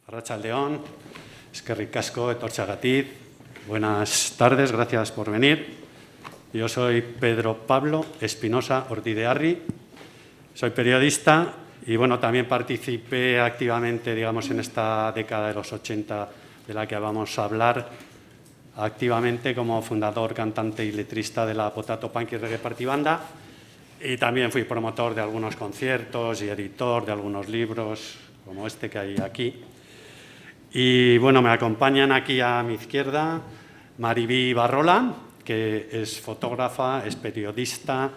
Arratsaldeon, eskerrik asko etortzeagatik. Buenas tardes, gracias por venir. Yo soy Pedro Pablo Espinosa Ortidearri, soy periodista y bueno, también participé activamente, digamos, en esta década de los 80 de la que vamos a hablar, activamente como fundador, cantante y letrista de la Potato Punk y Reggae Party Banda, y también fui promotor de algunos conciertos y editor de algunos libros, como este que hay aquí. Y bueno, me acompañan aquí a mi izquierda Mariví Barrola, que es fotógrafa, es periodista,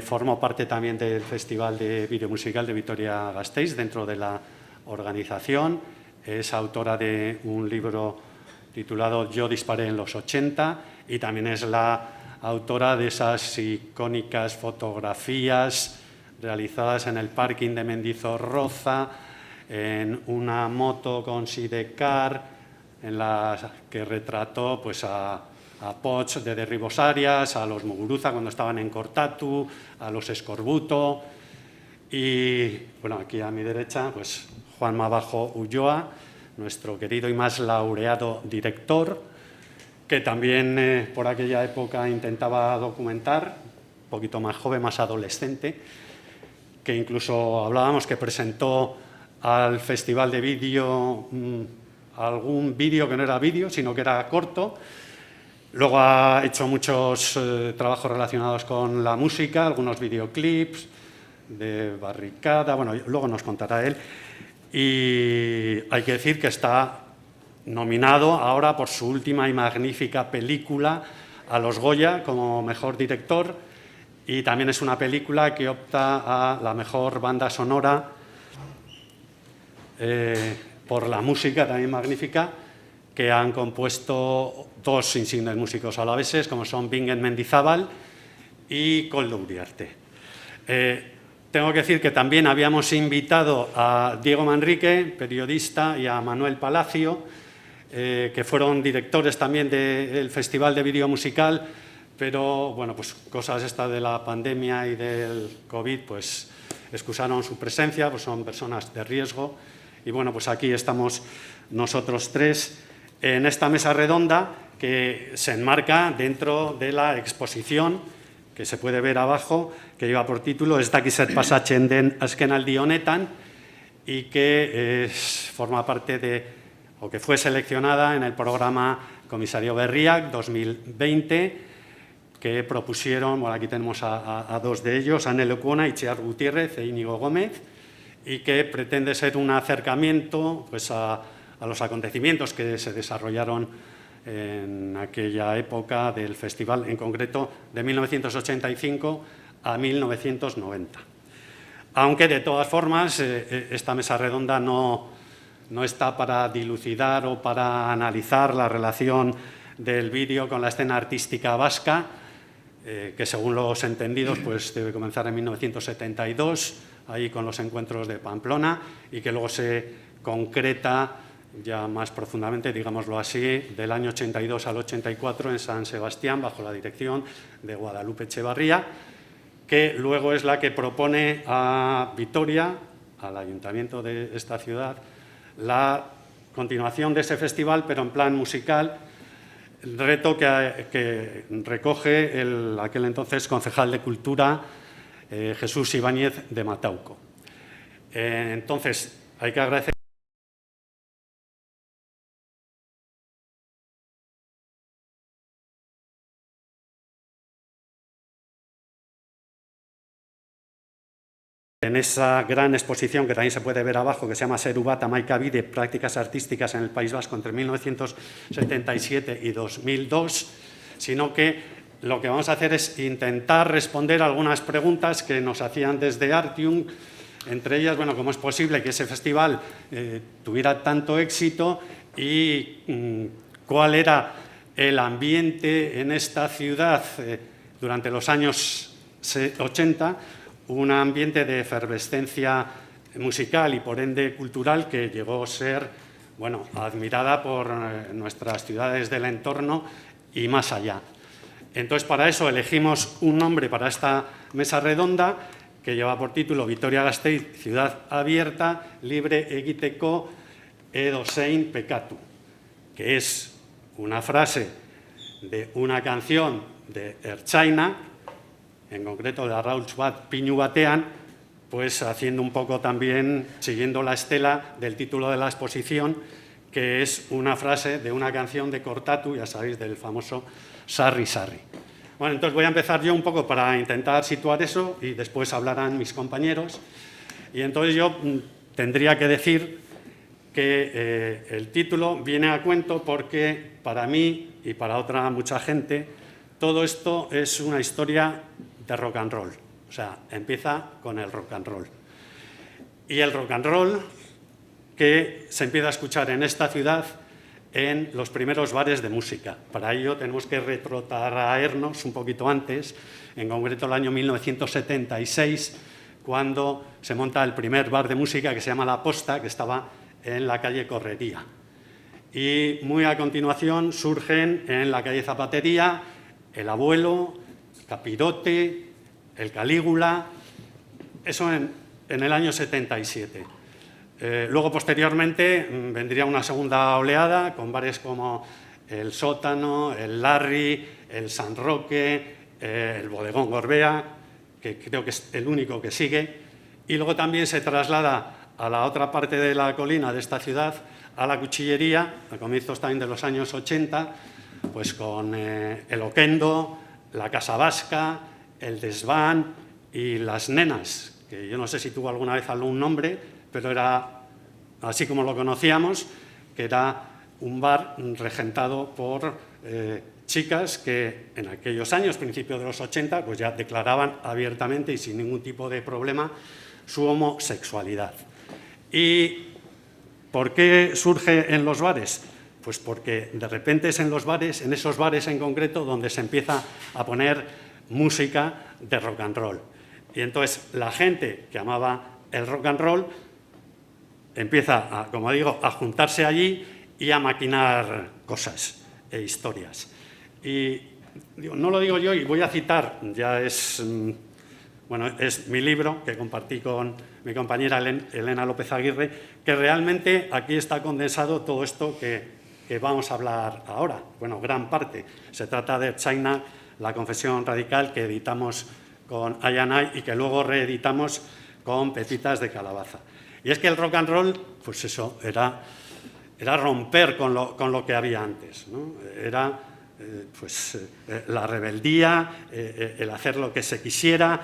formó parte también del Festival de Vídeo Musical de Vitoria-Gasteiz dentro de la organización, es autora de un libro titulado Yo disparé en los 80 y también es la autora de esas icónicas fotografías realizadas en el parking de Mendizorroza, en una moto con sidecar, en la que retrató pues, a Poch de Derribos Arias, a los Muguruza cuando estaban en Cortatu, a los Escorbuto y, bueno, aquí a mi derecha, pues Juanma Bajo Ulloa, nuestro querido y más laureado director, que también por aquella época intentaba documentar, un poquito más joven, más adolescente, que incluso hablábamos que presentó al Festival de Vídeo algún vídeo que no era vídeo, sino que era corto. Luego ha hecho muchos trabajos relacionados con la música, algunos videoclips de Barricada, bueno, luego nos contará él. Y hay que decir que está nominado ahora por su última y magnífica película a los Goya como mejor director, y también es una película que opta a la mejor banda sonora por la música también magnífica que han compuesto dos insignes músicos alaveses, como son Bingen Mendizábal y Koldo Uriarte. Tengo que decir que también habíamos invitado a Diego Manrique, periodista, y a Manuel Palacio, que fueron directores también del Festival de Vídeo Musical, pero bueno, pues cosas estas de la pandemia y del COVID pues excusaron su presencia, pues son personas de riesgo. Y bueno, pues aquí estamos nosotros tres en esta mesa redonda que se enmarca dentro de la exposición que se puede ver abajo, que lleva por título Ez dakit zer pasatzen den azkenaldi honetan, y que forma parte de, o que fue seleccionada en el programa Comisario Berriak 2020, que propusieron, bueno, aquí tenemos a dos de ellos, Anel Okuona, Itziar Gutiérrez e Íñigo Gómez, y que pretende ser un acercamiento pues, a los acontecimientos que se desarrollaron en aquella época del festival, en concreto de 1985 a 1990. Aunque, de todas formas, esta mesa redonda no está para dilucidar o para analizar la relación del vídeo con la escena artística vasca, que según los entendidos pues, debe comenzar en 1972, ahí con los encuentros de Pamplona, y que luego se concreta ya más profundamente, digámoslo así, del año 82 al 84 en San Sebastián, bajo la dirección de Guadalupe Echevarría, que luego es la que propone a Vitoria, al ayuntamiento de esta ciudad, la continuación de ese festival, pero en plan musical, el reto que recoge aquel entonces concejal de Cultura, Jesús Ibáñez de Matauco. Entonces, hay que agradecer en esa gran exposición que también se puede ver abajo, que se llama Zeru bat hamaika bide, prácticas artísticas en el País Vasco entre 1977 y 2002, sino que lo que vamos a hacer es intentar responder algunas preguntas que nos hacían desde Artium, entre ellas, bueno, cómo es posible que ese festival tuviera tanto éxito y cuál era el ambiente en esta ciudad durante los años 80, un ambiente de efervescencia musical y, por ende, cultural que llegó a ser, bueno, admirada por nuestras ciudades del entorno y más allá. Entonces, para eso elegimos un nombre para esta mesa redonda que lleva por título Vitoria-Gasteiz, ciudad abierta, libre egiteko edo zein pekatu, que es una frase de una canción de Ertzaina, en concreto de Arrauts bat pinu batean, pues haciendo un poco también, siguiendo la estela del título de la exposición, que es una frase de una canción de Kortatu, ya sabéis, del famoso Sarri Sarri. Bueno, entonces voy a empezar yo un poco para intentar situar eso y después hablarán mis compañeros. Y entonces yo tendría que decir que el título viene a cuento porque para mí y para otra mucha gente todo esto es una historia de rock and roll. O sea, empieza con el rock and roll. Y el rock and roll que se empieza a escuchar en esta ciudad en los primeros bares de música. Para ello tenemos que retrotraernos un poquito antes, en concreto el año 1976, cuando se monta el primer bar de música que se llama La Posta, que estaba en la calle Correría. Y muy a continuación surgen en la calle Zapatería El Abuelo, Capirote, El Calígula, eso en el año 77. Luego, posteriormente, vendría una segunda oleada con bares como El Sótano, El Larry, El San Roque, el Bodegón Gorbea, que creo que es el único que sigue. Y luego también se traslada a la otra parte de la colina de esta ciudad, a la Cuchillería, a comienzos también de los años 80, pues con el Oquendo, la Casa Vasca, el Desván y Las Nenas, que yo no sé si tuvo alguna vez algún nombre, pero era, así como lo conocíamos, que era un bar regentado por chicas que en aquellos años, principios de los 80, pues ya declaraban abiertamente y sin ningún tipo de problema su homosexualidad. ¿Y por qué surge en los bares? Pues porque de repente es en los bares, en esos bares en concreto, donde se empieza a poner música de rock and roll. Y entonces la gente que amaba el rock and roll empieza, como digo, a juntarse allí y a maquinar cosas e historias. Y no lo digo yo, y voy a citar, ya es, bueno, es mi libro que compartí con mi compañera Elena López Aguirre, que realmente aquí está condensado todo esto que vamos a hablar ahora. Bueno, gran parte. Se trata de Ertzaina, La Confesión Radical, que editamos con Ayanay y que luego reeditamos con Pepitas de Calabaza. Y es que el rock and roll, pues eso, era romper con lo que había antes, ¿no? Era la rebeldía, el hacer lo que se quisiera.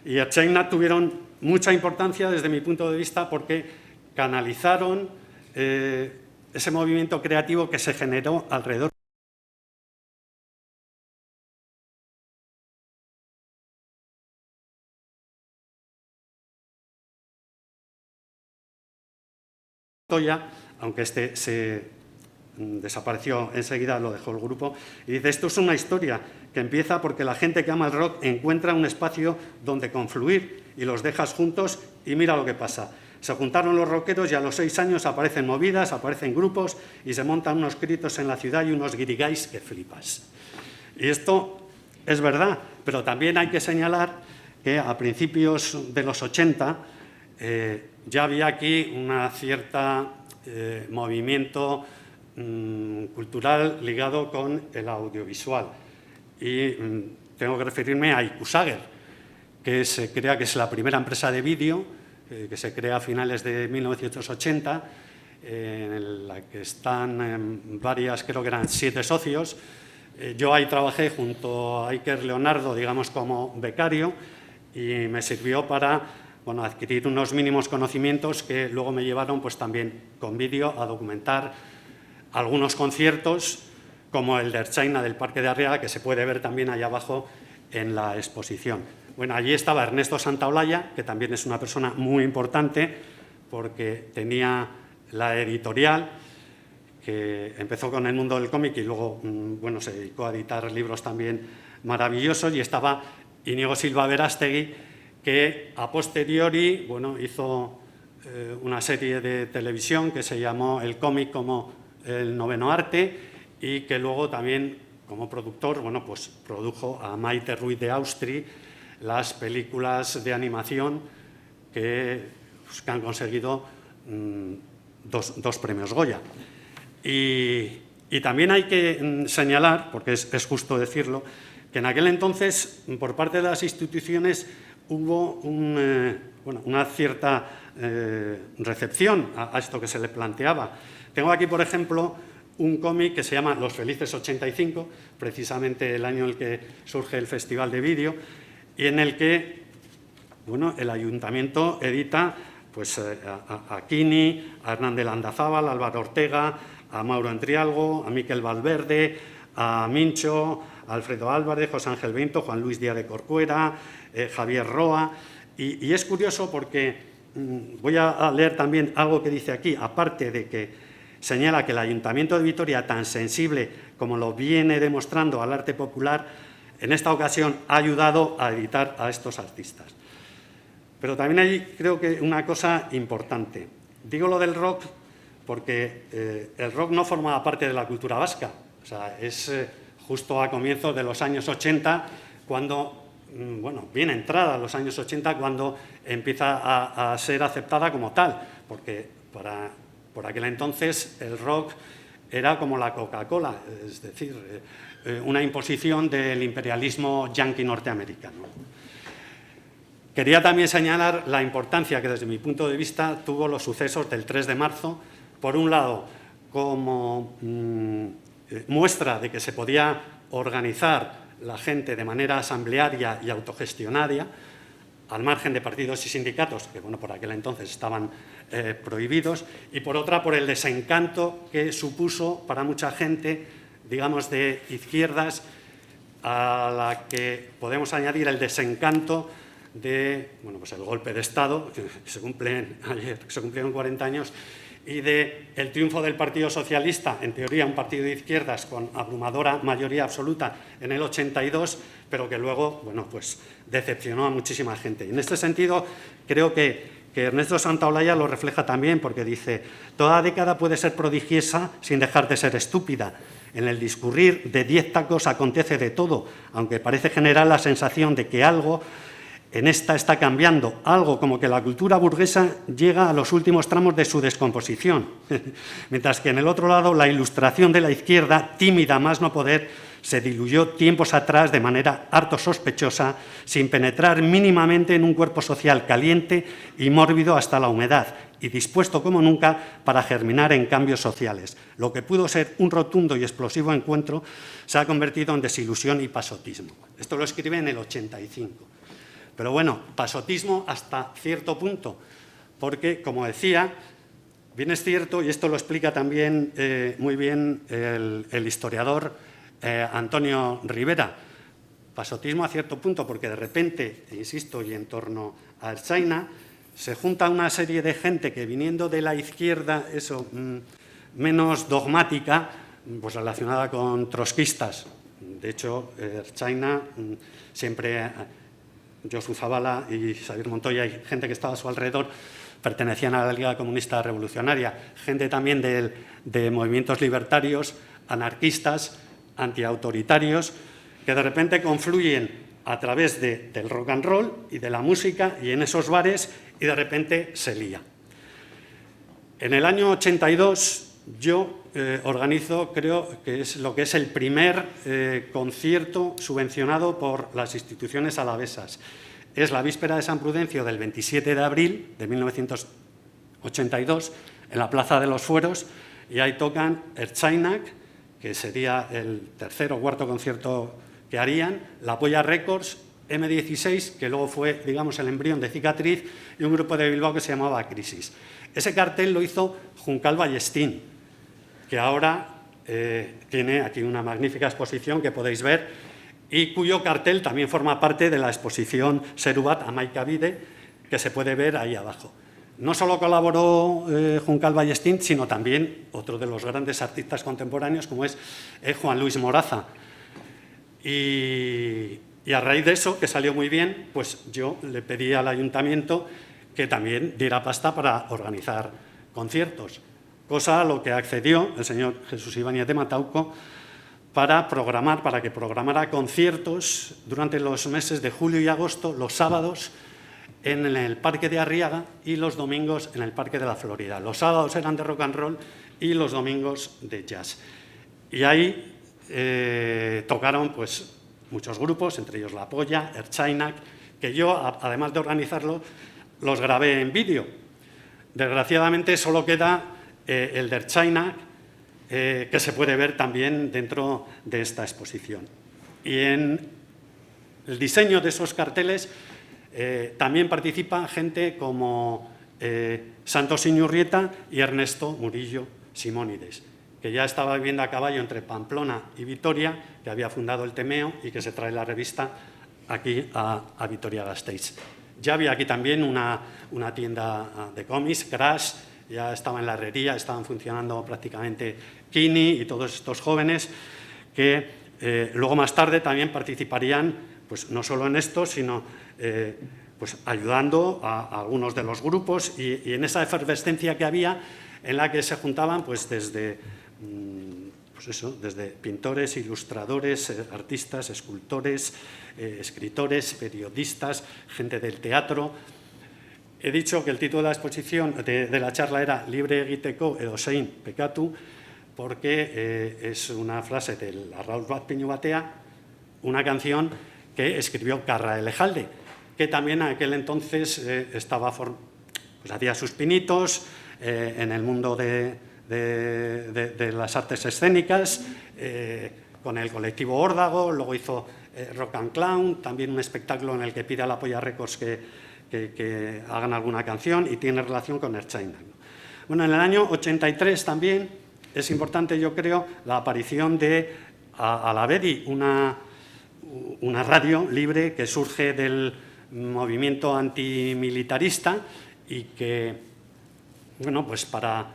Y Ertzaina tuvieron mucha importancia desde mi punto de vista porque canalizaron ese movimiento creativo que se generó alrededor Toya, aunque este se desapareció enseguida, lo dejó el grupo, y dice: esto es una historia que empieza porque la gente que ama el rock encuentra un espacio donde confluir y los dejas juntos y mira lo que pasa. Se juntaron los rockeros y a los 6 años aparecen movidas, aparecen grupos y se montan unos gritos en la ciudad y unos guirigais que flipas. Y esto es verdad, pero también hay que señalar que a principios de los 80 ya había aquí una cierta movimiento cultural ligado con el audiovisual. Y tengo que referirme a Ikusager, que se crea, que es la primera empresa de vídeo, que se crea a finales de 1980, en la que están varias, creo que eran 7 socios. Yo ahí trabajé junto a Iker Leonardo, digamos, como becario, y me sirvió para adquirir unos mínimos conocimientos que luego me llevaron pues, también con vídeo a documentar algunos conciertos, como el de Ertzaina del Parque de Arriaga, que se puede ver también allá abajo en la exposición. Bueno, allí estaba Ernesto Santaolalla, que también es una persona muy importante, porque tenía la editorial, que empezó con el mundo del cómic y luego se dedicó a editar libros también maravillosos, y estaba Íñigo Silva Verástegui, que a posteriori hizo una serie de televisión que se llamó El cómic como el noveno arte, y que luego también como productor produjo a Maite Ruiz de Austri las películas de animación que han conseguido dos premios Goya. Y también hay que señalar, porque es justo decirlo, que en aquel entonces, por parte de las instituciones, hubo una cierta recepción a esto que se le planteaba. Tengo aquí, por ejemplo, un cómic que se llama Los Felices 85, precisamente el año en el que surge el Festival de Vídeo, y en el que el Ayuntamiento edita pues, a Quini, a Hernández Landazábal, a Álvaro Ortega, a Mauro Entrialgo, a Miquel Valverde, a Mincho, a Alfredo Álvarez, José Ángel Bento, Juan Luis Díaz de Corcuera, Javier Roa. Y es curioso porque voy a leer también algo que dice aquí, aparte de que señala que el Ayuntamiento de Vitoria, tan sensible como lo viene demostrando al arte popular, en esta ocasión ha ayudado a editar a estos artistas. Pero también hay, creo que, una cosa importante. Digo lo del rock porque el rock no formaba parte de la cultura vasca. O sea, es justo a comienzos de los años 80, cuando, bien entrada a los años 80, cuando empieza a ser aceptada como tal, porque por aquel entonces el rock era como la Coca-Cola, es decir, una imposición del imperialismo yanqui norteamericano. Quería también señalar la importancia que, desde mi punto de vista, tuvo los sucesos del 3 de marzo, por un lado, como muestra de que se podía organizar la gente de manera asamblearia y autogestionaria, al margen de partidos y sindicatos, que por aquel entonces estaban prohibidos, y por otra, por el desencanto que supuso para mucha gente, digamos, de izquierdas, a la que podemos añadir el desencanto de el golpe de Estado, que se cumplieron 40 años, y del triunfo del Partido Socialista, en teoría un partido de izquierdas con abrumadora mayoría absoluta en el 82, pero que luego decepcionó a muchísima gente. Y en este sentido creo que Ernesto Santaolalla lo refleja también, porque dice: toda década puede ser prodigiosa sin dejar de ser estúpida. En el discurrir de 10 tacos acontece de todo, aunque parece generar la sensación de que algo en esta está cambiando, algo como que la cultura burguesa llega a los últimos tramos de su descomposición, mientras que en el otro lado la ilustración de la izquierda, tímida más no poder, se diluyó tiempos atrás de manera harto sospechosa, sin penetrar mínimamente en un cuerpo social caliente y mórbido hasta la humedad, y dispuesto como nunca para germinar en cambios sociales. Lo que pudo ser un rotundo y explosivo encuentro se ha convertido en desilusión y pasotismo. Esto lo escribe en el 85. Pero pasotismo hasta cierto punto, porque, como decía, bien es cierto, y esto lo explica también muy bien el historiador Antonio Rivera, pasotismo a cierto punto, porque de repente, insisto, y en torno a Ertzaina, se junta una serie de gente que, viniendo de la izquierda, menos dogmática, relacionada con trotskistas. De hecho, Ertzaina siempre, Josu Zabala y Xavier Montoya y gente que estaba a su alrededor, pertenecían a la Liga Comunista Revolucionaria, gente también de movimientos libertarios, anarquistas, antiautoritarios, que de repente confluyen a través del rock and roll y de la música y en esos bares, y de repente se lía. En el año 82 yo organizo, creo que es lo que es el primer concierto subvencionado por las instituciones alavesas. Es la víspera de San Prudencio del 27 de abril de 1982 en la Plaza de los Fueros, y ahí tocan Ertzainak, que sería el tercer o cuarto concierto que harían, La Polla Records, M16, que luego fue, digamos, el embrión de Cicatriz, y un grupo de Bilbao que se llamaba Crisis. Ese cartel lo hizo Juncal Ballestín, que ahora tiene aquí una magnífica exposición que podéis ver, y cuyo cartel también forma parte de la exposición Serubat Amaika Bide, que se puede ver ahí abajo. No solo colaboró Juncal Ballestín, sino también otro de los grandes artistas contemporáneos, como es Juan Luis Moraza. Y a raíz de eso, que salió muy bien, pues yo le pedí al ayuntamiento que también diera pasta para organizar conciertos, cosa a lo que accedió el señor Jesús Ibáñez de Matauco para que programara conciertos durante los meses de julio y agosto, los sábados, en el Parque de Arriaga y los domingos en el Parque de la Florida. Los sábados eran de rock and roll y los domingos de jazz. Y ahí tocaron pues, muchos grupos, entre ellos La Polla, Ertzainak, que yo, además de organizarlo, los grabé en vídeo. Desgraciadamente solo queda el de Ertzainak, que se puede ver también dentro de esta exposición. Y en el diseño de esos carteles también participa gente como Santos Iñurrieta y Ernesto Murillo Simónides, que ya estaba viviendo a caballo entre Pamplona y Vitoria, que había fundado el Temeo y que se trae la revista aquí a Vitoria-Gasteiz. Ya había aquí también una tienda de cómics, Crash, ya estaba en la herrería, estaban funcionando prácticamente Kini y todos estos jóvenes que luego más tarde también participarían, pues no solo en esto, sino pues ayudando a algunos de los grupos y en esa efervescencia que había en la que se juntaban pues desde pintores, ilustradores, artistas, escultores, escritores, periodistas, gente del teatro. He dicho que el título de la exposición, de la charla, era Libre egiteko edozein pekatu, porque es una frase del Arrauz bat pinu batea, una canción que escribió Carra Elejalde, que también en aquel entonces pues hacía sus pinitos en el mundo de las artes escénicas, con el colectivo Órdago, luego hizo Rock and Clown, también un espectáculo en el que pide a La Polla Records que hagan alguna canción y tiene relación con Ertzainak. Bueno, en el año 83 también es importante, yo creo, la aparición de Alavedi, una radio libre que surge del movimiento antimilitarista y que, bueno, pues para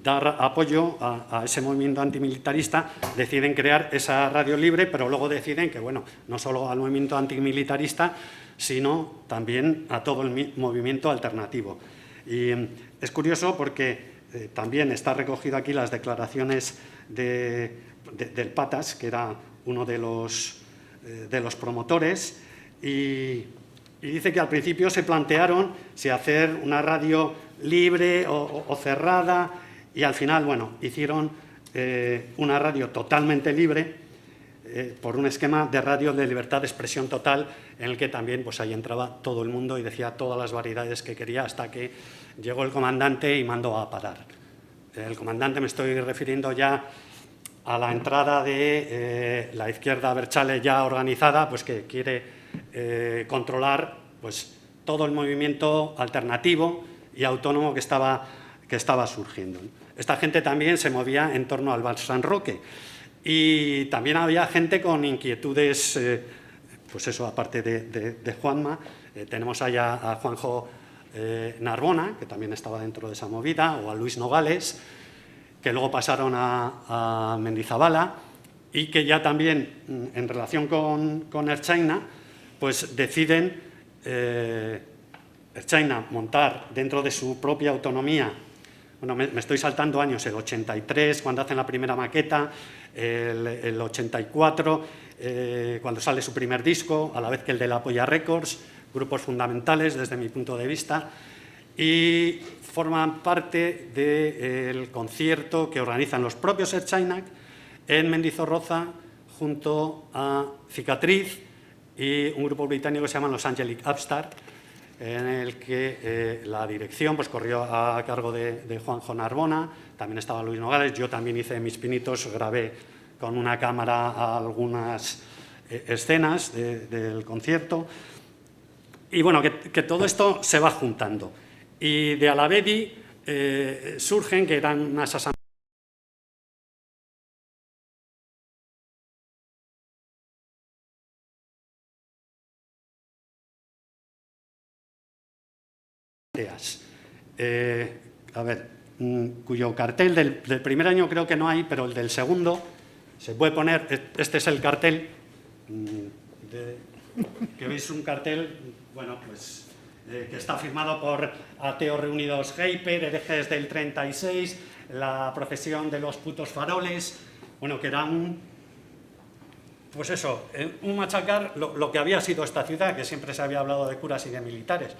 dar apoyo a ese movimiento antimilitarista deciden crear esa radio libre, pero luego deciden que, bueno, no solo al movimiento antimilitarista, sino también a todo el movimiento alternativo. Y es curioso porque también está recogido aquí las declaraciones del Patas, que era uno de los promotores, y dice que al principio se plantearon si hacer una radio libre o cerrada, y al final, bueno, hicieron una radio totalmente libre por un esquema de radio de libertad de expresión total, en el que también pues ahí entraba todo el mundo y decía todas las variedades que quería, hasta que llegó el comandante y mandó a parar. El comandante, me estoy refiriendo ya a la entrada de la izquierda abertzale ya organizada, pues que quiere controlar pues todo el movimiento alternativo y autónomo que estaba surgiendo. Esta gente también se movía en torno al Bar San Roque y también había gente con inquietudes, pues eso, aparte de Juanma, tenemos allá a Juanjo Narbona, que también estaba dentro de esa movida, o a Luis Nogales, que luego pasaron a Mendizabala y que ya también en relación con Ertzaina, pues deciden Ertzaina montar dentro de su propia autonomía. Bueno, me estoy saltando años, el 83, cuando hacen la primera maqueta, el 84, cuando sale su primer disco, a la vez que el de La Polla Records, grupos fundamentales desde mi punto de vista, y forman parte del concierto que organizan los propios Ertzainak en Mendizorroza junto a Cicatriz y un grupo británico que se llama Los Angelic Upstart, en el que la dirección pues, corrió a cargo de Juanjo Narbona, también estaba Luis Nogales, yo también hice mis pinitos, grabé con una cámara algunas escenas del concierto. Y bueno, que todo esto se va juntando. Y de Alavedi surgen, que eran unas asambleas a ver, cuyo cartel del primer año creo que no hay, pero el del segundo se puede poner. Este es el cartel, que veis un cartel, bueno, pues que está firmado por Ateos Reunidos Heiper, Herejes del 36, la procesión de los putos faroles, bueno, que era pues eso, un machacar lo que había sido esta ciudad, que siempre se había hablado de curas y de militares,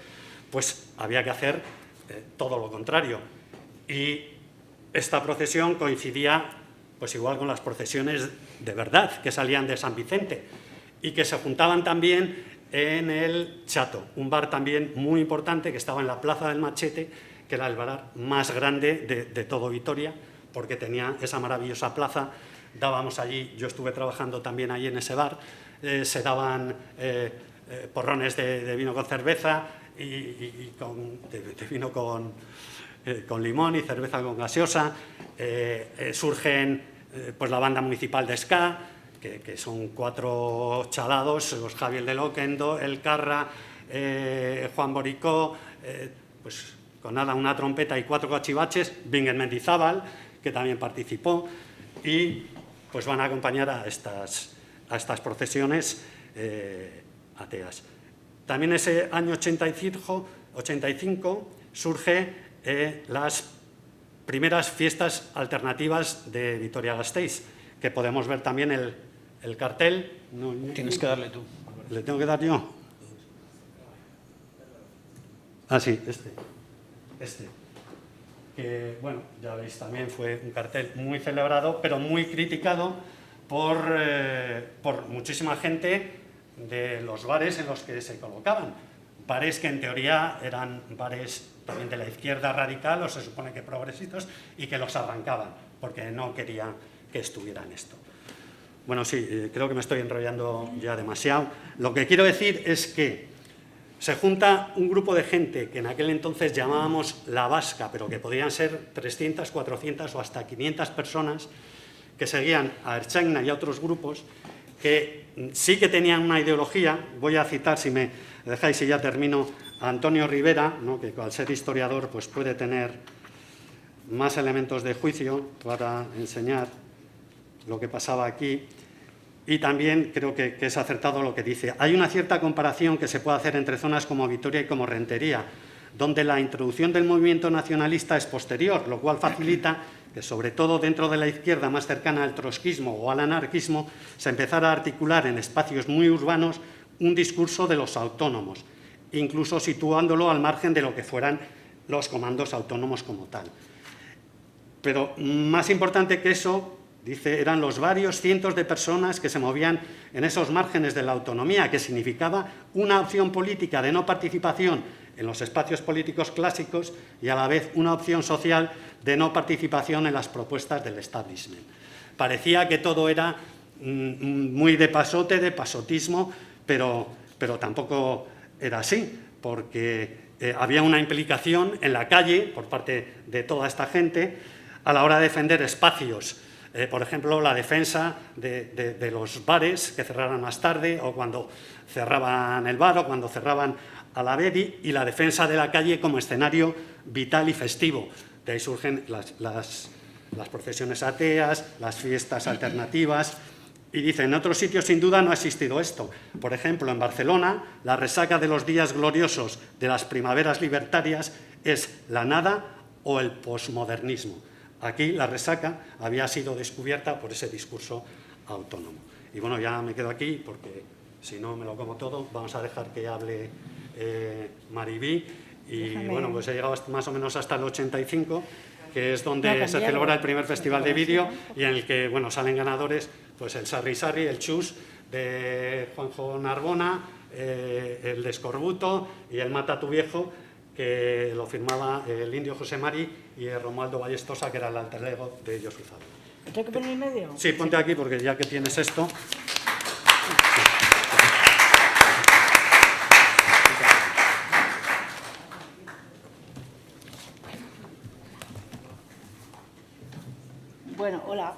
pues había que hacer todo lo contrario. Y esta procesión coincidía, pues igual con las procesiones de verdad, que salían de San Vicente, y que se juntaban también en el Chato, un bar también muy importante que estaba en la Plaza del Machete, que era el bar más grande de todo Vitoria, porque tenía esa maravillosa plaza. Dábamos allí, yo estuve trabajando también allí en ese bar, se daban porrones de vino con cerveza y de vino con limón y cerveza con gaseosa. Surgen pues la banda municipal de ska, que son 4 chalados, los Javier de Loquendo, El Carra, Juan Boricó, pues con nada, una trompeta y 4 cachivaches, Bingen Mendizábal, que también participó, y pues van a acompañar a estas procesiones ateas. También ese año 85 surge las primeras fiestas alternativas de Vitoria-Gasteiz, que podemos ver también el cartel. No, tienes que darle tú. ¿Le tengo que dar yo? Ah, sí, este. Que, bueno, ya veis, también fue un cartel muy celebrado, pero muy criticado por muchísima gente de los bares en los que se colocaban. Bares que en teoría eran bares también de la izquierda radical, o se supone que progresistas, y que los arrancaban, porque no querían que estuvieran esto. Bueno, sí, creo que me estoy enrollando ya demasiado. Lo que quiero decir es que se junta un grupo de gente que en aquel entonces llamábamos la vasca, pero que podían ser 300, 400 o hasta 500 personas, que seguían a Ertzaintza y a otros grupos, que sí que tenían una ideología. Voy a citar, si me dejáis y ya termino, a Antonio Rivera, ¿no?, que al ser historiador pues puede tener más elementos de juicio para enseñar lo que pasaba aquí. Y también creo que es acertado lo que dice. Hay una cierta comparación que se puede hacer entre zonas como Vitoria y como Rentería, donde la introducción del movimiento nacionalista es posterior, lo cual facilita que, sobre todo dentro de la izquierda más cercana al trotskismo o al anarquismo, se empezara a articular en espacios muy urbanos un discurso de los autónomos, incluso situándolo al margen de lo que fueran los comandos autónomos como tal. Pero más importante que eso, dice, eran los varios cientos de personas que se movían en esos márgenes de la autonomía, que significaba una opción política de no participación en los espacios políticos clásicos y a la vez una opción social de no participación en las propuestas del establishment. Parecía que todo era muy de pasote, de pasotismo, pero tampoco era así, porque había una implicación en la calle por parte de toda esta gente a la hora de defender espacios. Por ejemplo, la defensa de los bares que cerraran más tarde, o cuando cerraban el bar, o cuando cerraban a la Bedi, y la defensa de la calle como escenario vital y festivo. De ahí surgen las procesiones ateas, las fiestas alternativas. Y dice, en otros sitios sin duda no ha existido esto. Por ejemplo, en Barcelona, la resaca de los días gloriosos de las primaveras libertarias es la nada o el posmodernismo. Aquí la resaca había sido descubierta por ese discurso autónomo. Y bueno, ya me quedo aquí porque si no me lo como todo. Vamos a dejar que hable Maribí. Y bueno, pues he llegado más o menos hasta el 85, que es donde se celebra el primer festival de vídeo y en el que, bueno, salen ganadores, pues el Sarri Sarri, el Chus de Juanjo Narbona, el de Escorbuto y el Mata tu viejo, que lo firmaba el indio José Mari y el Romualdo Ballestosa, que era el alter ego de Josu Zabal. ¿Me tengo que poner en medio? Sí, ponte aquí porque ya que tienes esto... Bueno, hola.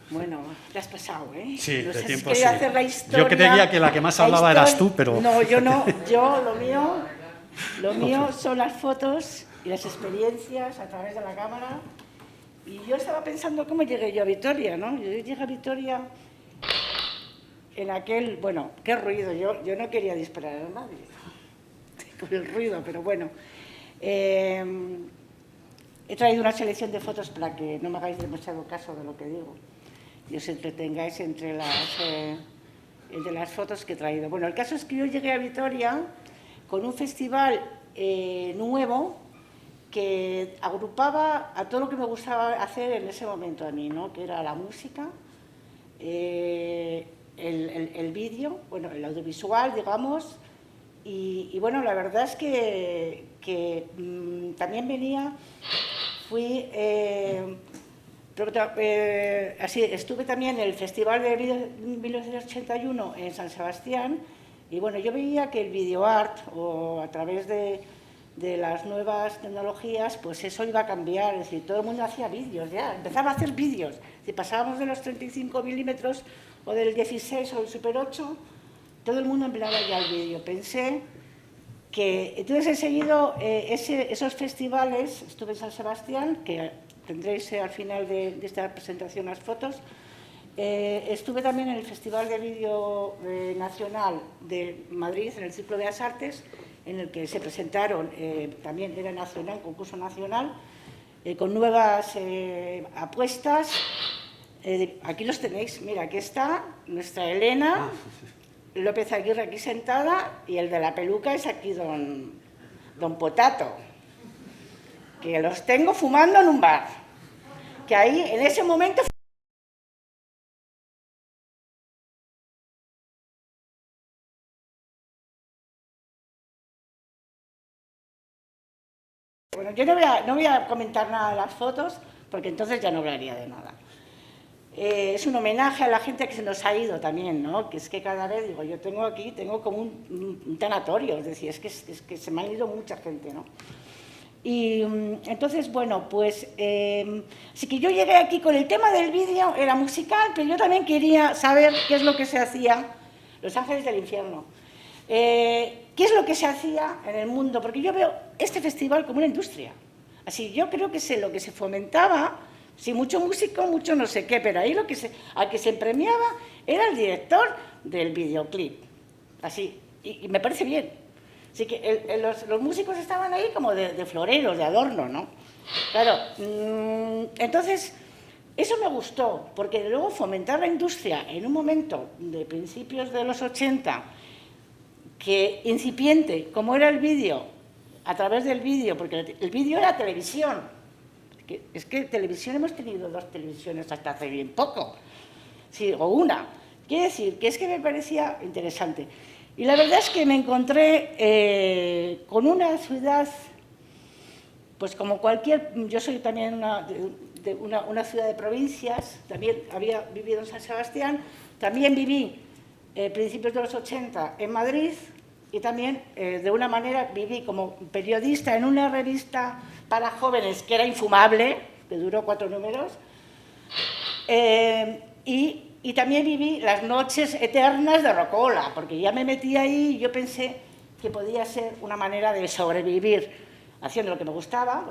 Bueno, te has pasado, ¿eh? Sí, no de sé tiempo si sí. hacer la historia, Yo creía que la que más hablaba eras tú, pero... No, yo no. Yo, lo mío son las fotos y las experiencias a través de la cámara. Y yo estaba pensando cómo llegué yo a Vitoria, ¿no? Yo llegué a Vitoria en aquel... Bueno, qué ruido. Yo no quería disparar a nadie con el ruido, pero bueno. He traído una selección de fotos para que no me hagáis demasiado caso de lo que digo. y os entretengáis entre las fotos que he traído. Bueno, el caso es que yo llegué a Vitoria con un festival nuevo que agrupaba a todo lo que me gustaba hacer en ese momento a mí, ¿no? Que era la música, el vídeo, bueno, el audiovisual, digamos, y bueno, la verdad es que también estuve también en el Festival de 1981 en San Sebastián, y bueno, yo veía que el videoart, o a través de las nuevas tecnologías, pues eso iba a cambiar, es decir, todo el mundo hacía vídeos ya, empezaba a hacer vídeos. Si pasábamos de los 35 milímetros o del 16 o del Super 8, todo el mundo empleaba ya el vídeo. Pensé que, entonces he seguido esos festivales, estuve en San Sebastián, que tendréis al final de esta presentación las fotos, estuve también en el Festival de Vídeo Nacional de Madrid, en el Círculo de las Artes, en el que se presentaron, también era nacional, concurso nacional, con nuevas apuestas. Aquí los tenéis, mira, aquí está nuestra Elena López Aguirre aquí sentada, y el de la peluca es aquí don Potato, que los tengo fumando en un bar, que ahí en ese momento... Bueno, yo no voy a comentar nada de las fotos, porque entonces ya no hablaría de nada. Es un homenaje a la gente que se nos ha ido también, ¿no? Que es que cada vez, digo, yo tengo como un tanatorio, es decir, es que se me ha ido mucha gente, ¿no? Y entonces, bueno, pues, así que yo llegué aquí con el tema del vídeo, era musical, pero yo también quería saber qué es lo que se hacía, Los Ángeles del Infierno. ¿Qué es lo que se hacía en el mundo? Porque yo veo este festival como una industria. Así, yo creo que lo que se fomentaba, sí, mucho músico, mucho no sé qué, pero ahí al que se premiaba era el director del videoclip. Así, y me parece bien. Así que los músicos estaban ahí como de floreros, de adorno, ¿no? Claro, entonces... Eso me gustó, porque luego fomentar la industria en un momento de principios de los 80, que incipiente, como era el vídeo, a través del vídeo, porque el vídeo era televisión. Es que televisión hemos tenido 2 televisiones hasta hace bien poco, sí, o una. Quiere decir que es que me parecía interesante. Y la verdad es que me encontré con una ciudad, pues como cualquier, yo soy también una ciudad de provincias, también había vivido en San Sebastián, también viví principios de los 80 en Madrid, y también de una manera viví como periodista en una revista para jóvenes que era infumable, que duró 4 números, y también viví las noches eternas de Rocola, porque ya me metí ahí y yo pensé que podía ser una manera de sobrevivir haciendo lo que me gustaba,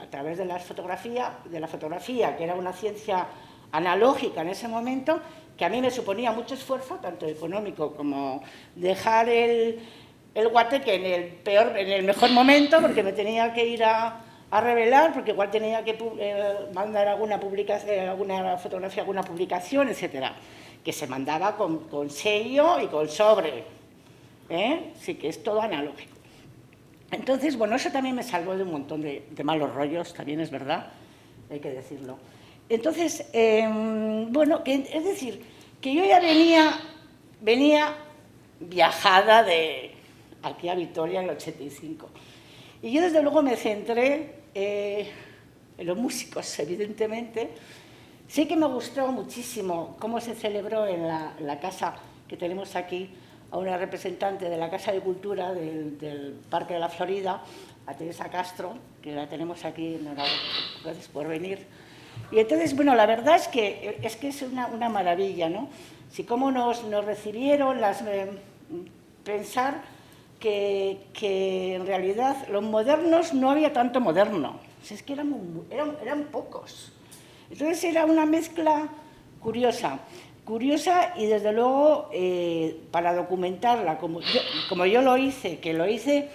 a través de la fotografía, que era una ciencia analógica en ese momento, que a mí me suponía mucho esfuerzo, tanto económico como dejar el guateque en el mejor momento, porque me tenía que ir a revelar, porque igual tenía que mandar alguna fotografía, alguna publicación, etcétera, que se mandaba con sello y con sobre, sí, que es todo analógico. Entonces, bueno, eso también me salvó de un montón de malos rollos, también es verdad, hay que decirlo. Entonces, bueno, es decir, que yo ya venía viajada de aquí a Vitoria en el 85. Y yo, desde luego, me centré en los músicos, evidentemente. Sí que me gustó muchísimo cómo se celebró en la casa que tenemos aquí, a una representante de la Casa de Cultura del Parque de la Florida, a Teresa Castro, que la tenemos aquí. Gracias por venir. Y entonces, bueno, la verdad es que es una maravilla, ¿no? Si cómo nos recibieron, pensar que en realidad los modernos no había tanto moderno, es que eran pocos. Entonces era una mezcla curiosa y desde luego para documentarla, como yo lo hice, que lo hice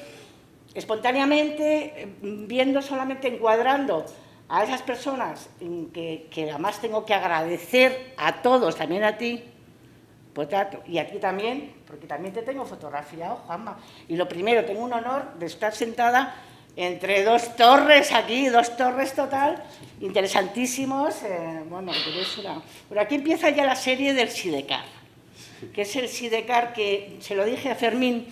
espontáneamente, viendo solamente, encuadrando a esas personas que además tengo que agradecer a todos, también a ti, pues, y a ti también, porque también te tengo fotografiado, Juanma. Y lo primero, tengo un honor de estar sentada entre dos torres aquí, dos torres total, interesantísimos. Bueno, aquí empieza ya la serie del Sidecar, que es el Sidecar que, se lo dije a Fermín,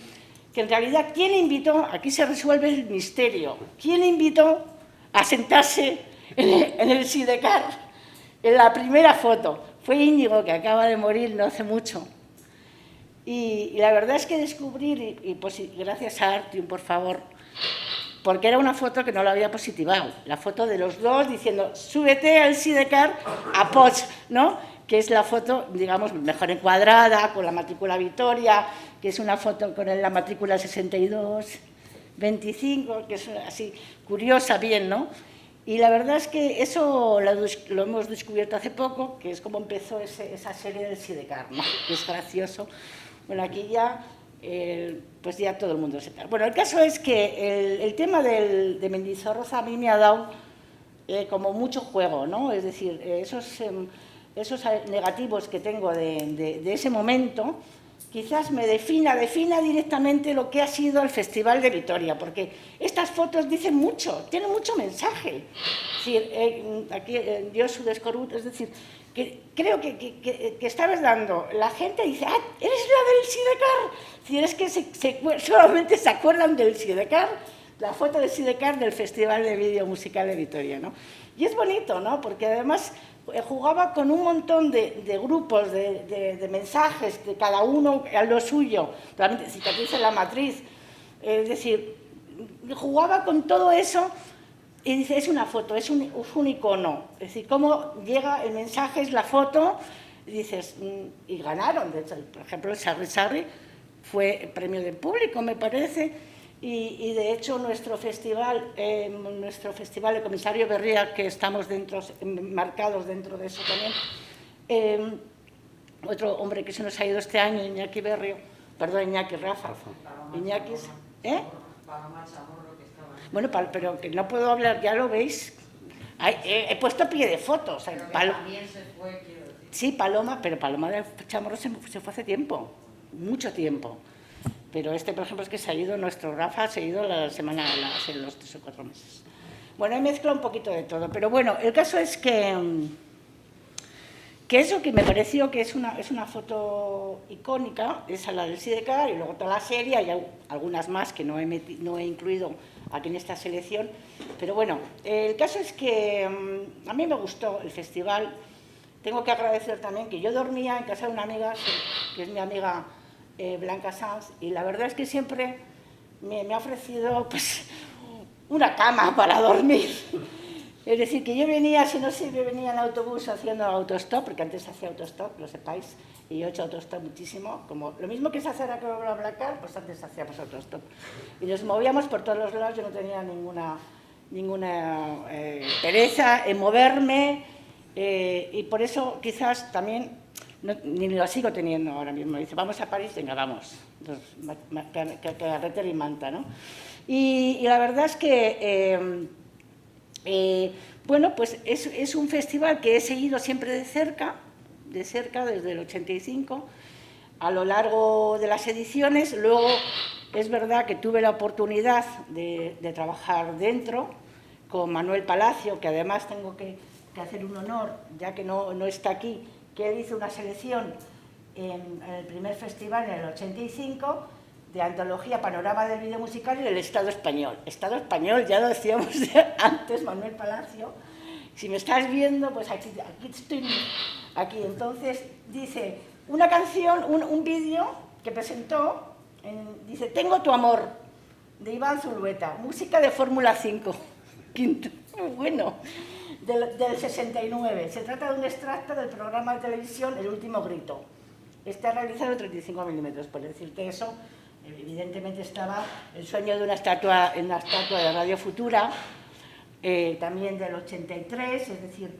que en realidad, ¿quién invitó? Aquí se resuelve el misterio. ¿Quién invitó a sentarse en el Sidecar en la primera foto? Fue Íñigo, que acaba de morir no hace mucho. Y la verdad es que descubrir, y pues gracias a Artium, por favor, porque era una foto que no la había positivado, la foto de los dos diciendo, súbete al Sidecar a Poch, ¿no? Que es la foto, digamos, mejor encuadrada, con la matrícula Vitoria, que es una foto con la matrícula 6225, que es así curiosa, bien, ¿no? Y la verdad es que eso lo hemos descubierto hace poco, que es como empezó esa serie del Sidecar, ¿no? Que es gracioso. Bueno, aquí ya, pues ya todo el mundo se sabe. Bueno, el caso es que el tema de Mendizorroza a mí me ha dado como mucho juego, ¿no? Es decir, esos negativos que tengo de ese momento, quizás me defina directamente lo que ha sido el Festival de Vitoria, porque estas fotos dicen mucho, tienen mucho mensaje. Es decir, aquí Josu Descorut, es decir, que creo que estabas dando, la gente dice, ¡ah, eres la del Sidecar! Es decir, es que solamente se acuerdan del Sidecar, la foto del Sidecar del Festival de Vídeo Musical de Vitoria, ¿no? Y es bonito, ¿no? Porque además jugaba con un montón de grupos, de mensajes, de cada uno a lo suyo, realmente cicatriz en la matriz, es decir, jugaba con todo eso y dice, es una foto, es un icono, es decir, cómo llega el mensaje, es la foto, y dices, y ganaron, de hecho, por ejemplo, el Sarri Sarri fue premio del público, me parece. Y de hecho nuestro festival de Comisario Berria, que estamos marcados dentro de eso también, otro hombre que se nos ha ido este año, Iñaki Rafa. Iñaki, bueno, pero que no puedo hablar, ya lo veis. He puesto pie de fotos. También se fue, quiero decir. Sí, Paloma, pero Paloma de Chamorro se fue hace tiempo, mucho tiempo. Pero por ejemplo, es que se ha ido, nuestro Rafa se ha ido hace los 3 o 4 meses. Bueno, he mezclado un poquito de todo, pero bueno, el caso es que eso que me pareció que es una foto icónica, esa la del Sidecar, y luego toda la serie, hay algunas más que no he incluido aquí en esta selección, pero bueno, el caso es que a mí me gustó el festival. Tengo que agradecer también que yo dormía en casa de una amiga, que es mi amiga Blanca Sanz, y la verdad es que siempre me ha ofrecido pues una cama para dormir. Es decir, que yo venía, si no sé, venía en autobús haciendo autostop, porque antes hacía autostop, lo sepáis, y yo he hecho autostop muchísimo, como lo mismo que se hace ahora con BlaBlaCar, pues antes hacíamos autostop. Y nos movíamos por todos los lados, yo no tenía ninguna pereza en moverme, y por eso quizás también ni lo sigo teniendo ahora mismo. Dice, vamos a París, venga, vamos. Carretera y manta, ¿no? Y la verdad es que, bueno, pues es un festival que he seguido siempre de cerca, desde el 85, a lo largo de las ediciones. Luego, es verdad que tuve la oportunidad de trabajar dentro con Manuel Palacio, que además tengo que hacer un honor, ya que no está aquí, que él hizo una selección en el primer festival en el 85 de antología Panorama del Vídeo Musical y del Estado Español. Estado Español, ya lo decíamos antes, Manuel Palacio. Si me estás viendo, pues aquí estoy. Aquí, entonces, dice, una canción, un vídeo que presentó, dice, Tengo tu amor, de Iván Zulueta, música de Fórmula 5. Quinto, bueno. Del 69. Se trata de un extracto del programa de televisión El Último Grito. Está realizado en 35 milímetros. Por decirte eso, evidentemente estaba El sueño de una estatua en la estatua de Radio Futura, también del 83, es decir,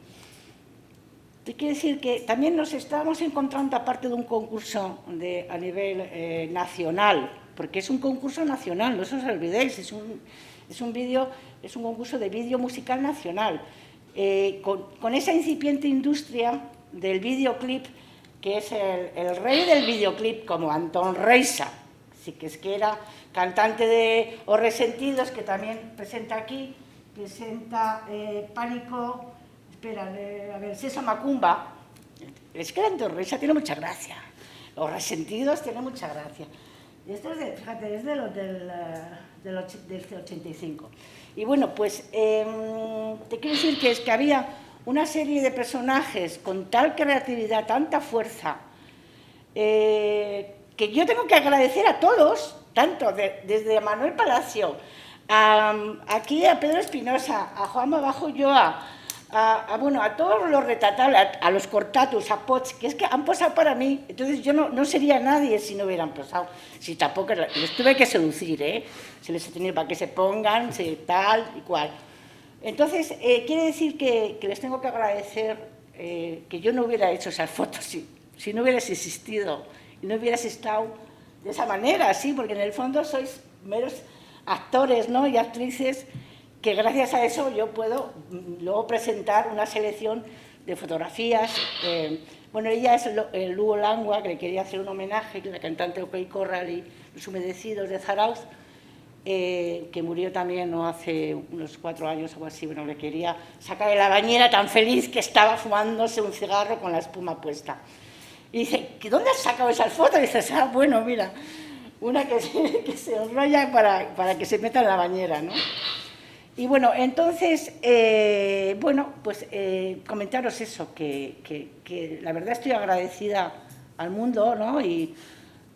te quiero decir que también nos estábamos encontrando, aparte de un concurso a nivel nacional, porque es un concurso nacional, no os olvidéis, es un concurso de vídeo musical nacional. con esa incipiente industria del videoclip, que es el rey del videoclip, como Antón Reisa, sí que es que era cantante de Os Resentidos, que también presenta aquí, presenta Pánico, espera, a ver, Seso Macumba. Es que Antón Reisa tiene mucha gracia, Os Resentidos tiene mucha gracia. Y esto es, fíjate, es del 85. Y bueno, pues te quiero decir que es que había una serie de personajes con tal creatividad, tanta fuerza, que yo tengo que agradecer a todos, tanto desde Manuel Palacio, aquí a Pedro Espinosa, a Juanma Bajo Ulloa, bueno, a todos los retratables, a los Cortatus, a Pots, que es que han posado para mí. Entonces yo no sería nadie si no hubieran posado. Si tampoco les tuve que seducir, se les ha tenido para que se pongan, tal y cual. Entonces, quiere decir que les tengo que agradecer que yo no hubiera hecho esas fotos si no hubieras existido y no hubieras estado de esa manera, sí, porque en el fondo sois meros actores, ¿no?, y actrices, que gracias a eso yo puedo luego presentar una selección de fotografías. Bueno, ella es Lugo Langua, que le quería hacer un homenaje, que la cantante OK Corral y Los Humedecidos de Zarauz, que murió también no hace unos 4 años o algo así. Bueno, le quería sacar de la bañera tan feliz que estaba fumándose un cigarro con la espuma puesta. Y dice, ¿dónde has sacado esas fotos? Y dices, bueno, mira, una que se enrolla para que se meta en la bañera, ¿no? Y bueno, entonces, bueno, pues comentaros eso, que la verdad estoy agradecida al mundo, ¿no?, y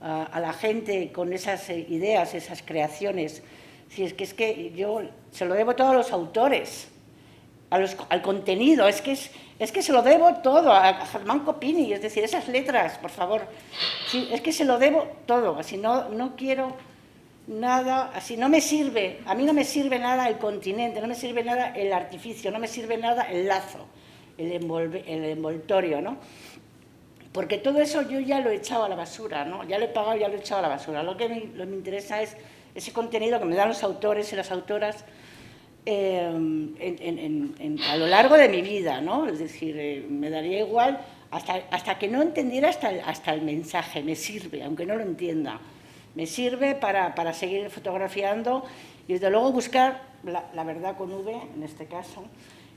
a la gente con esas ideas, esas creaciones. Si es que yo se lo debo todo a los autores, al contenido, es que se lo debo todo a Germán Copini, es decir, esas letras, por favor. Sí, es que se lo debo todo, así no quiero nada, así no me sirve, a mí no me sirve nada el continente, no me sirve nada el artificio, no me sirve nada el lazo, el envoltorio, ¿no? Porque todo eso yo ya lo he echado a la basura, ¿no? Ya lo he pagado, ya lo he echado a la basura. Lo que me interesa es ese contenido que me dan los autores y las autoras a lo largo de mi vida, ¿no? Es decir, me daría igual hasta que no entendiera hasta el mensaje, me sirve, aunque no lo entienda. Me sirve para seguir fotografiando y, desde luego, buscar la verdad con V, en este caso.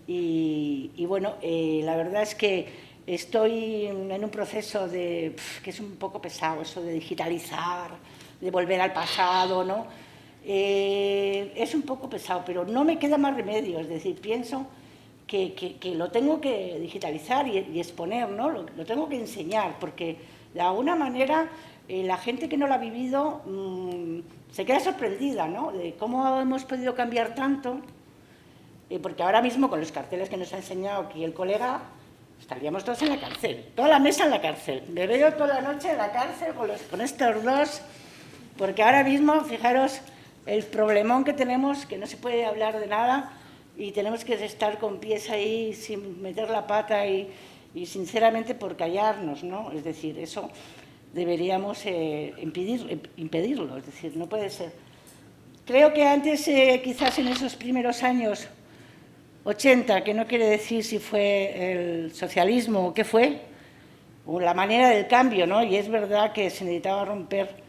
Y bueno, la verdad es que estoy en un proceso que es un poco pesado, eso de digitalizar, de volver al pasado, ¿no? Es un poco pesado, pero no me queda más remedio. Es decir, pienso que lo tengo que digitalizar y exponer, ¿no? Lo tengo que enseñar, porque de alguna manera la gente que no lo ha vivido se queda sorprendida, ¿no?, de cómo hemos podido cambiar tanto, porque ahora mismo con los carteles que nos ha enseñado aquí el colega estaríamos todos en la cárcel, toda la mesa en la cárcel. Me veo toda la noche en la cárcel con estos dos, porque ahora mismo, fijaros, el problemón que tenemos, que no se puede hablar de nada y tenemos que estar con pies ahí sin meter la pata y sinceramente por callarnos, ¿no? Es decir, eso deberíamos impedirlo, es decir, no puede ser. Creo que antes, quizás en esos primeros años 80, que no quiere decir si fue el socialismo o qué fue, o la manera del cambio, ¿no? Y es verdad que se necesitaba romper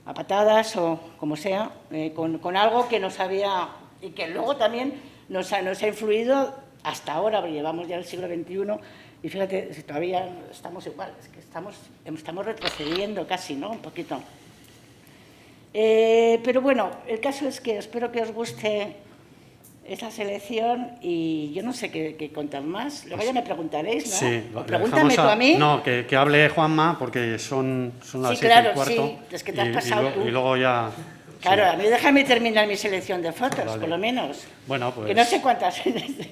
a patadas o como sea, con algo que nos había, y que luego también nos ha influido hasta ahora, porque llevamos ya el siglo XXI, y fíjate, si todavía estamos igual, es que estamos retrocediendo casi, ¿no?, un poquito. Pero bueno, el caso es que espero que os guste esa selección y yo no sé qué contar más. Luego ya me preguntaréis, ¿no? Sí, pregúntame tú a mí. No, que hable Juanma, porque son las 7:15. Sí, es que te has pasado tú. Y luego ya... Claro, sí. a mí déjame terminar mi selección de fotos, vale, por lo menos. Bueno, pues... Que no sé cuántas.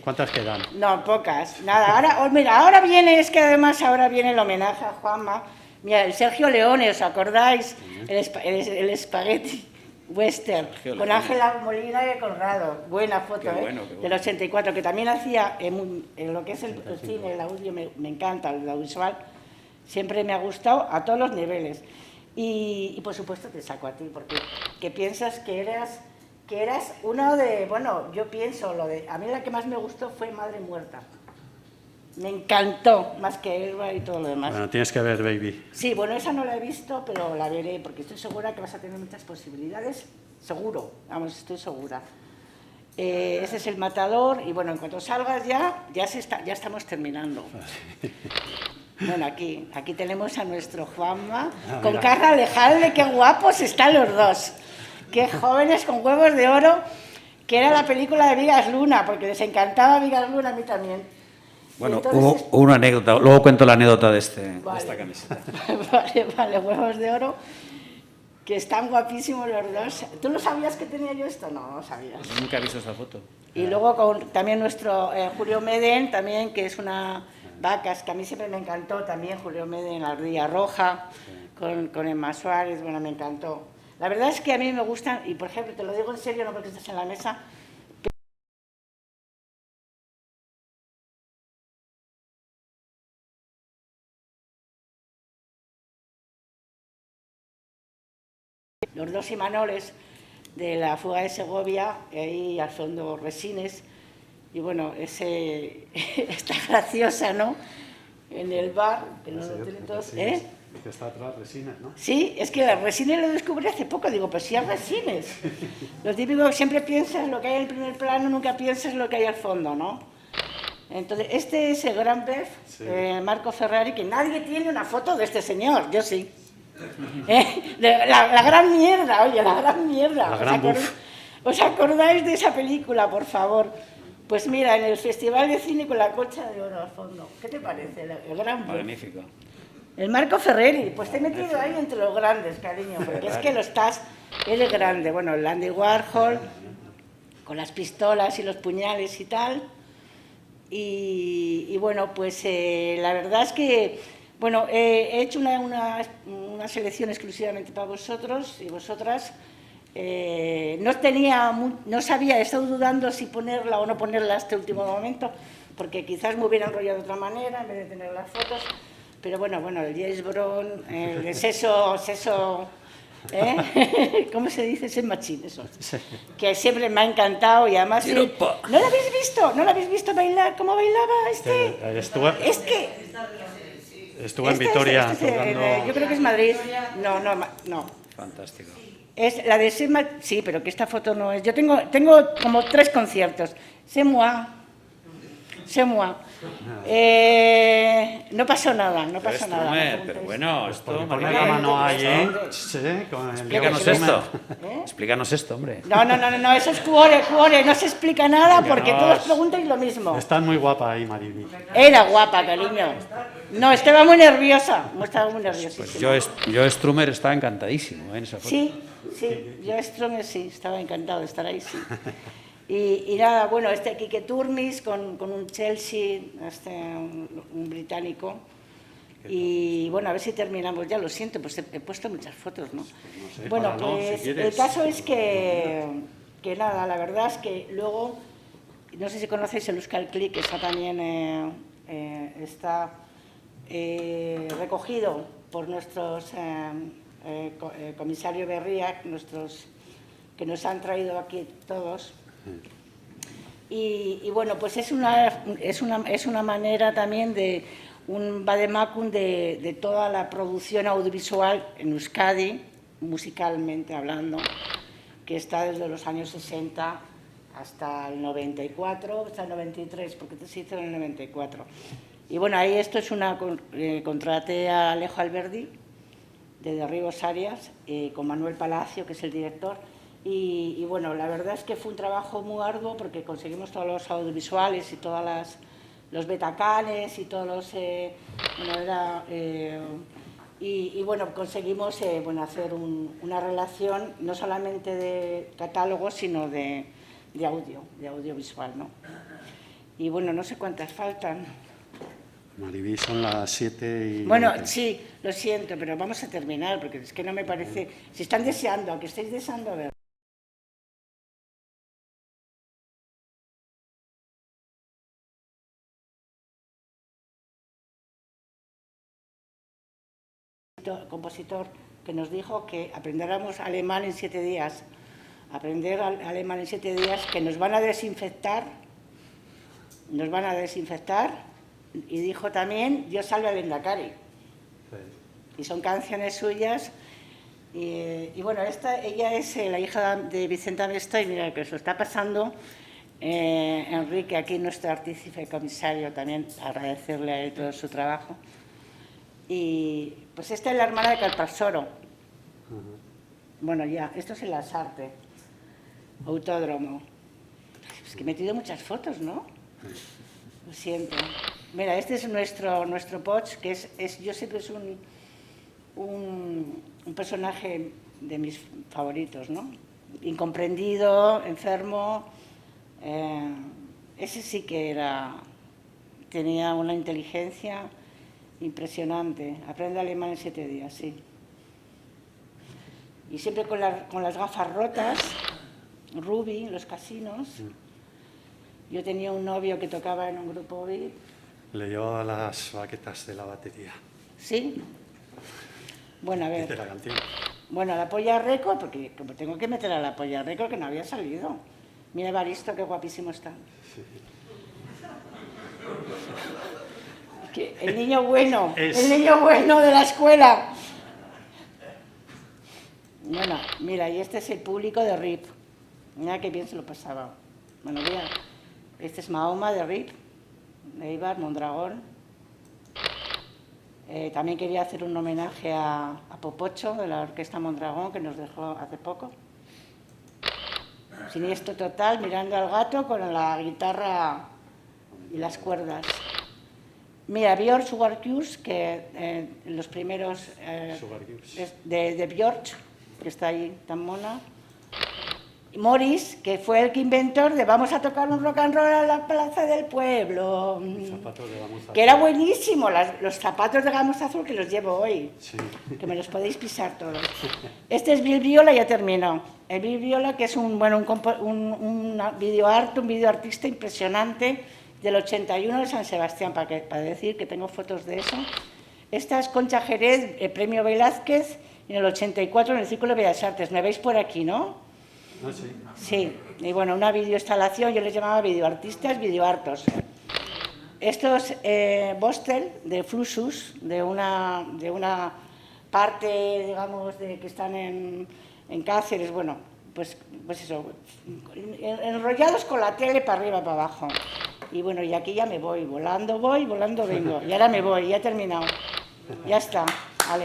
¿Cuántas quedan? No, pocas. Nada, mira, ahora viene, es que además ahora viene el homenaje a Juanma. Mira, el Sergio Leone, ¿os acordáis? El espagueti western, con Ángela Molina y Conrado. Buena foto, bueno, del 84, que también hacía en lo que es el cine, el audio, me encanta, el audiovisual. Siempre me ha gustado a todos los niveles. Y por supuesto te saco a ti, porque que piensas que que eras uno de, bueno, yo pienso, a mí la que más me gustó fue Madre Muerta. Me encantó, más que Elba y todo lo demás. Bueno, tienes que ver Baby. Sí, bueno, esa no la he visto, pero la veré, porque estoy segura que vas a tener muchas posibilidades. Seguro, vamos, estoy segura. Ese es El Matador, y bueno, en cuanto salgas ya estamos terminando. Bueno, aquí tenemos a nuestro Juanma, con Carla Alejalde, qué guapos están los dos. Qué jóvenes con huevos de oro, que era la película de Vigas Luna, porque les encantaba Vigas Luna, a mí también. Bueno, entonces, hubo una anécdota, luego cuento la anécdota de esta camiseta. Vale, huevos de oro, que están guapísimos los dos. ¿Tú no sabías que tenía yo esto? No, no sabías. Nunca he visto esta foto. Y luego también nuestro Julio Meden, también, que es una vacas, que a mí siempre me encantó, también Julio Meden, La Ardilla Roja, con Emma Suárez, bueno, me encantó. La verdad es que a mí me gustan, y por ejemplo, te lo digo en serio, no porque estés en la mesa, los dos Imanoles de La Fuga de Segovia, ahí al fondo Resines, y bueno, está graciosa, ¿no? En el bar, que no lo tienen todos, ¿eh? Que está atrás, Resines, ¿no? Sí, es que Resines lo descubrí hace poco, digo, pues sí es Resines. Lo típico, siempre piensas lo que hay en el primer plano, nunca piensas lo que hay al fondo, ¿no? Entonces, este es el gran Bef, sí. Marco Ferrari, que nadie tiene una foto de este señor, yo sí. La gran mierda, oye, la gran mierda. La gran ¿Os acordáis de esa película, por favor? Pues mira, en el Festival de Cine con la Concha de Oro al fondo. ¿Qué te parece? El gran Bef. Magnífico. El Marco Ferreri, pues te he metido ahí entre los grandes, cariño, porque es que eres grande. Bueno, el Andy Warhol, con las pistolas y los puñales y tal. Y bueno, pues la verdad es que, bueno, he hecho una selección exclusivamente para vosotros y vosotras. No sabía, he estado dudando si ponerla o no ponerla a este último momento, porque quizás me hubiera enrollado de otra manera en vez de tener las fotos. Pero bueno, el James Brown, el seso, ¿eh? ¿Cómo se dice? Ese machín, eso. Que siempre me ha encantado y además... ¿No lo habéis visto? ¿No lo habéis visto bailar? ¿Cómo bailaba este? Estuvo en Vitoria. Yo creo que es Madrid. No. Fantástico. Es la de sí, pero que esta foto no es. Yo tengo como 3 conciertos. C'est moi. No pasó nada. Pero bueno, esto... Pone la mano ahí, sí, Explícanos esto, hombre. No, eso es cuore, no se explica nada porque todos preguntáis lo mismo. Estás muy guapa ahí, Mariby. Era guapa, cariño. No, estaba muy nerviosa. Pues yo Strummer estaba encantadísimo en esa foto. Sí, yo Strummer sí, estaba encantado de estar ahí, sí. Y nada, bueno, Quique Turmis con un Chelsea, un británico. Y bueno, a ver si terminamos ya, lo siento, pues he puesto muchas fotos, ¿no? No sé, bueno, pues el caso es que nada, la verdad es que luego, no sé si conocéis el Euskal Click, que está también está recogido por nuestros comisario Berriak, que nos han traído aquí todos. Y bueno, pues es una manera también de un vademecum de toda la producción audiovisual en Euskadi, musicalmente hablando, que está desde los años 60 hasta el 94, hasta el 93, porque se hizo en el 94. Y bueno, ahí esto es contraté a Alejo Alberdi, de Derribos Arias, con Manuel Palacio, que es el director. Y bueno, la verdad es que fue un trabajo muy arduo porque conseguimos todos los audiovisuales y todos los betacanes y todos los... y bueno, conseguimos hacer una relación no solamente de catálogo, sino de audiovisual, ¿no? Y bueno, no sé cuántas faltan. Mariby, son las 7 y... Bueno, sí, lo siento, pero vamos a terminar porque es que no me parece... Si están deseando, que estáis deseando ver... compositor que nos dijo que aprendiéramos alemán en 7 días. aprender alemán en 7 días, que nos van a desinfectar, y dijo también, Dios salve al Lehendakari. Sí. Y son canciones suyas, y bueno, ella es la hija de Vicenta Mesto, y mira, que se lo está pasando Enrique, aquí nuestro artífice comisario, también agradecerle a él todo su trabajo. Y pues esta es la hermana de Calparsoro. Bueno, ya, esto es en Las Artes, Autódromo. Es que he metido muchas fotos, ¿no? Lo siento. Mira, este es nuestro Poch, que yo siempre es un personaje de mis favoritos, ¿no? Incomprendido, enfermo. Ese sí que tenía una inteligencia impresionante. Aprende alemán en 7 días, sí. Y siempre con las gafas rotas, Ruby, los casinos. Yo tenía un novio que tocaba en un grupo beat. Le llevaba las baquetas de la batería. ¿Sí? Bueno, a ver. Dice la canción. Bueno, la Polla Record, porque como tengo que meter a la Polla Record, que no había salido. Mira, Evaristo, qué guapísimo está. Sí. Que el niño bueno, el niño bueno de la escuela. Bueno, mira, y este es el público de RIP. Mira qué bien se lo pasaba. Bueno, mira, este es Mahoma de RIP, de Eibar, Mondragón. También quería hacer un homenaje a Popocho, de la Orquesta Mondragón, que nos dejó hace poco. Siniestro total, mirando al gato con la guitarra y las cuerdas. Mira, Björk Sugarcus, que los primeros de Björk, que está ahí tan mona. Y Morris, que fue el que inventor de vamos a tocar un rock and roll a la plaza del pueblo. Que era buenísimo, los zapatos de gamuza azul que los llevo hoy. Sí. Que me los podéis pisar todos. Este es Bill Viola, ya terminó. El Bill Viola, que es un videoarte, un videoartista impresionante del 81 de San Sebastián, para decir que tengo fotos de eso. Esta es Concha Jerez, el premio Velázquez, en el 84 en el Círculo de Bellas Artes. Me veis por aquí, ¿no? Sí. Sí, y bueno, una videoinstalación, yo les llamaba videoartistas, videoartos. Esto es Bostel, de Fluxus, de una parte, digamos, que están en Cáceres, bueno, pues eso, enrollados con la tele para arriba, para abajo. Y bueno, y aquí ya me voy, volando vengo, y ahora me voy, ya he terminado. Ya está, vale.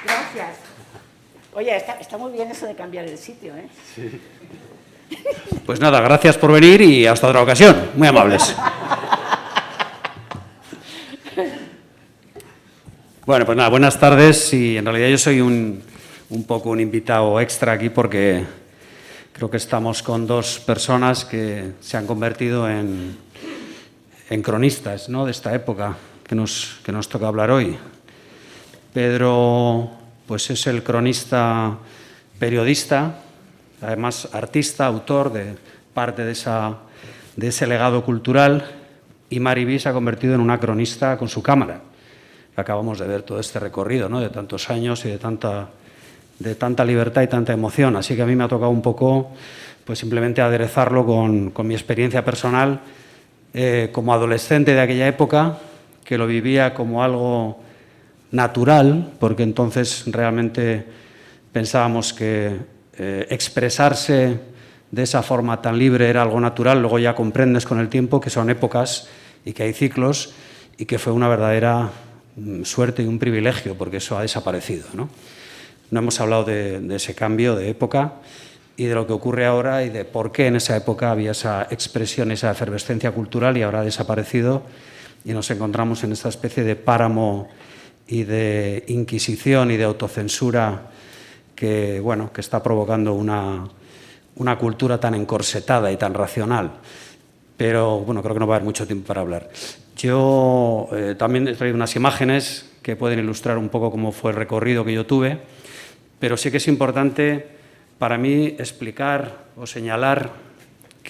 Gracias. Oye, está muy bien eso de cambiar el sitio, ¿eh? Sí. Pues nada, gracias por venir y hasta otra ocasión. Muy amables. Bueno, pues nada, buenas tardes. Y en realidad yo soy un poco un invitado extra aquí porque creo que estamos con dos personas que se han convertido en cronistas, ¿no?, de esta época que nos toca hablar hoy. Pedro pues es el cronista periodista, además artista, autor de parte de ese legado cultural, y Mariby se ha convertido en una cronista con su cámara. Acabamos de ver todo este recorrido, ¿no?, de tantos años y de tanta libertad y tanta emoción. Así que a mí me ha tocado un poco pues simplemente aderezarlo con mi experiencia personal como adolescente de aquella época, que lo vivía como algo natural, porque entonces realmente pensábamos que expresarse de esa forma tan libre era algo natural. Luego ya comprendes con el tiempo que son épocas y que hay ciclos y que fue una verdadera suerte y un privilegio, porque eso ha desaparecido, ¿no? No hemos hablado de ese cambio de época y de lo que ocurre ahora y de por qué en esa época había esa expresión, esa efervescencia cultural y ahora ha desaparecido y nos encontramos en esta especie de páramo y de inquisición y de autocensura que, bueno, que está provocando una cultura tan encorsetada y tan racional. Pero, bueno, creo que no va a haber mucho tiempo para hablar. Yo también he traído unas imágenes que pueden ilustrar un poco cómo fue el recorrido que yo tuve, pero sí que es importante para mí explicar o señalar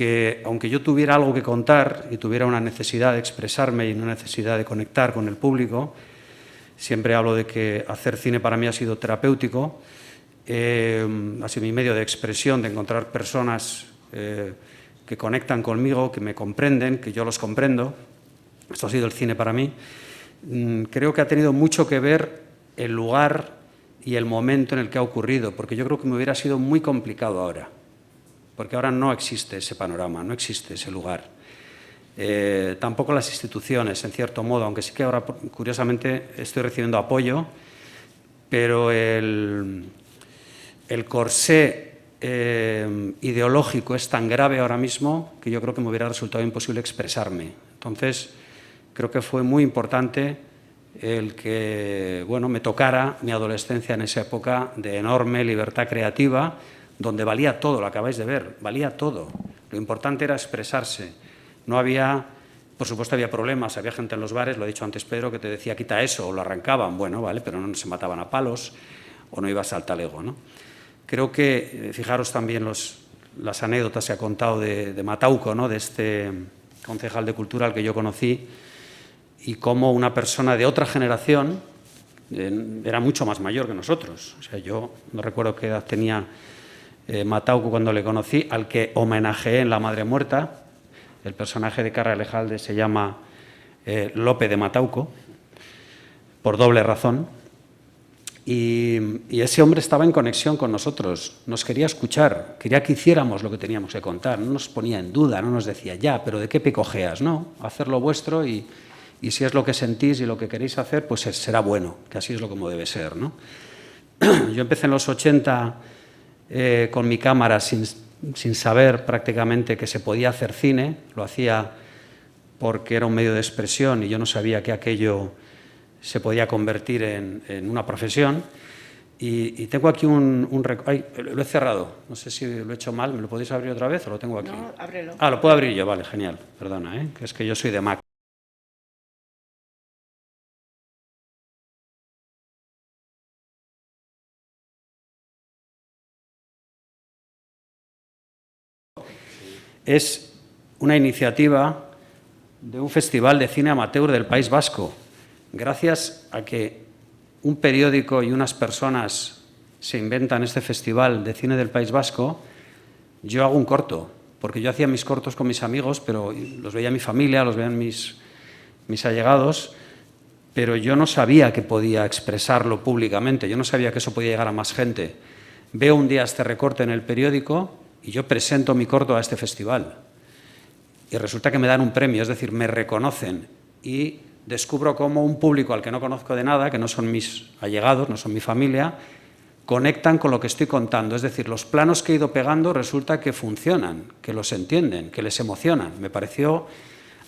que aunque yo tuviera algo que contar y tuviera una necesidad de expresarme y una necesidad de conectar con el público, siempre hablo de que hacer cine para mí ha sido terapéutico, ha sido mi medio de expresión, de encontrar personas que conectan conmigo, que me comprenden, que yo los comprendo. Esto ha sido el cine para mí. Creo que ha tenido mucho que ver el lugar y el momento en el que ha ocurrido, porque yo creo que me hubiera sido muy complicado ahora, porque ahora no existe ese panorama, no existe ese lugar. Tampoco las instituciones, en cierto modo, aunque sí que ahora, curiosamente, estoy recibiendo apoyo, pero el corsé ideológico es tan grave ahora mismo que yo creo que me hubiera resultado imposible expresarme. Entonces, creo que fue muy importante el que me tocara mi adolescencia en esa época de enorme libertad creativa, donde valía todo, lo acabáis de ver, valía todo. Lo importante era expresarse. No había, por supuesto había problemas, había gente en los bares, lo ha dicho antes Pedro, que te decía quita eso, o lo arrancaban, bueno, vale, pero no se mataban a palos o no ibas al talego, ¿no? Creo que, fijaros también las anécdotas que ha contado de Matauco, ¿no? De este concejal de cultura al que yo conocí, y cómo una persona de otra generación era mucho más mayor que nosotros. O sea, yo no recuerdo qué edad tenía Matauco cuando le conocí, al que homenajeé en La Madre Muerta. El personaje de Carra Alejalde se llama Lope de Matauco, por doble razón. Y ese hombre estaba en conexión con nosotros, nos quería escuchar, quería que hiciéramos lo que teníamos que contar, no nos ponía en duda, no nos decía, ya, pero ¿de qué picojeas? No, hacer lo vuestro y si es lo que sentís y lo que queréis hacer, pues será bueno, que así es lo como debe ser, ¿no? Yo empecé en los 80 con mi cámara sin saber prácticamente que se podía hacer cine, lo hacía porque era un medio de expresión y yo no sabía que aquello se podía convertir en una profesión. Y tengo aquí ay, lo he cerrado, no sé si lo he hecho mal, ¿me lo podéis abrir otra vez o lo tengo aquí? No, ábrelo. Ah, lo puedo abrir yo, vale, genial, perdona, que es que yo soy de Mac. Es una iniciativa de un festival de cine amateur del País Vasco, gracias a que un periódico y unas personas se inventan este festival de cine del País Vasco. Yo hago un corto, porque yo hacía mis cortos con mis amigos, pero los veía mi familia, los veían mis allegados, pero yo no sabía que podía expresarlo públicamente, yo no sabía que eso podía llegar a más gente. Veo un día este recorte en el periódico y yo presento mi corto a este festival. Y resulta que me dan un premio, es decir, me reconocen y descubro cómo un público al que no conozco de nada, que no son mis allegados, no son mi familia, conectan con lo que estoy contando. Es decir, los planos que he ido pegando resulta que funcionan, que los entienden, que les emocionan. Me pareció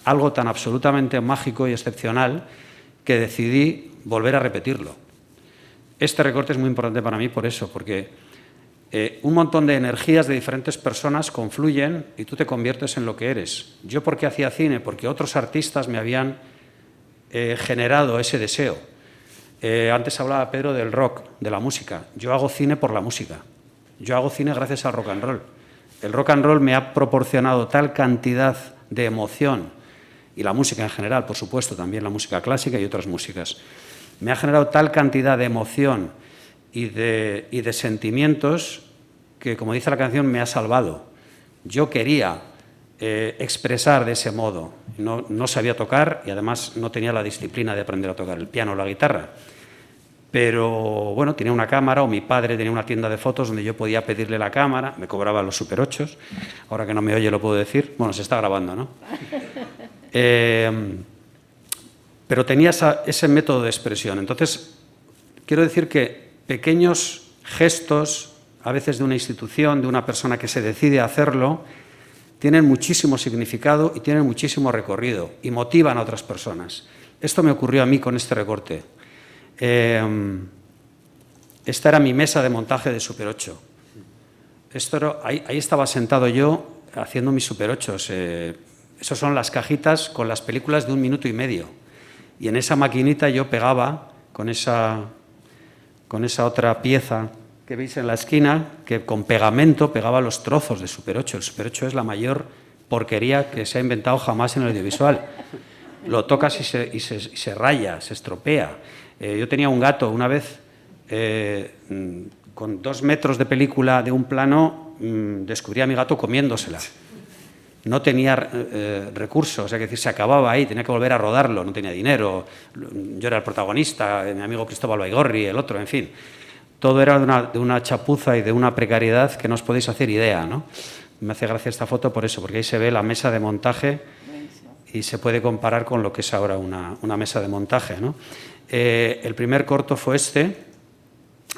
algo tan absolutamente mágico y excepcional que decidí volver a repetirlo. Este recorte es muy importante para mí por eso, porque un montón de energías de diferentes personas confluyen y tú te conviertes en lo que eres. ¿Yo por qué hacía cine? Porque otros artistas me habían generado ese deseo. Antes hablaba Pedro del rock, de la música. Yo hago cine por la música. Yo hago cine gracias al rock and roll. El rock and roll me ha proporcionado tal cantidad de emoción, y la música en general, por supuesto, también la música clásica y otras músicas, me ha generado tal cantidad de emoción y de sentimientos que, como dice la canción, me ha salvado. Yo quería expresar de ese modo. No sabía tocar y además no tenía la disciplina de aprender a tocar el piano o la guitarra. Pero bueno, tenía una cámara, o mi padre tenía una tienda de fotos donde yo podía pedirle la cámara, me cobraba los Super 8, ahora que no me oye lo puedo decir, bueno, se está grabando, ¿no? Pero tenía ese método de expresión. Entonces, quiero decir que pequeños gestos, a veces de una institución, de una persona que se decide a hacerlo, tienen muchísimo significado y tienen muchísimo recorrido y motivan a otras personas. Esto me ocurrió a mí con este recorte. Esta era mi mesa de montaje de Super 8. Ahí estaba sentado yo haciendo mis Super 8. Esas son las cajitas con las películas de 1 minuto y medio. Y en esa maquinita yo pegaba con esa otra pieza que veis en la esquina, que con pegamento pegaba los trozos de Super 8. El Super 8 es la mayor porquería que se ha inventado jamás en el audiovisual. Lo tocas y se raya, se estropea. Yo tenía un gato una vez, con 2 metros de película de un plano, descubrí a mi gato comiéndosela. No tenía recursos, o sea, que decir, se acababa ahí, tenía que volver a rodarlo, no tenía dinero, yo era el protagonista, mi amigo Cristóbal Baigorri, el otro, en fin. Todo era de una chapuza y de una precariedad que no os podéis hacer idea, ¿no? Me hace gracia esta foto por eso, porque ahí se ve la mesa de montaje y se puede comparar con lo que es ahora una mesa de montaje, ¿no? El primer corto fue este,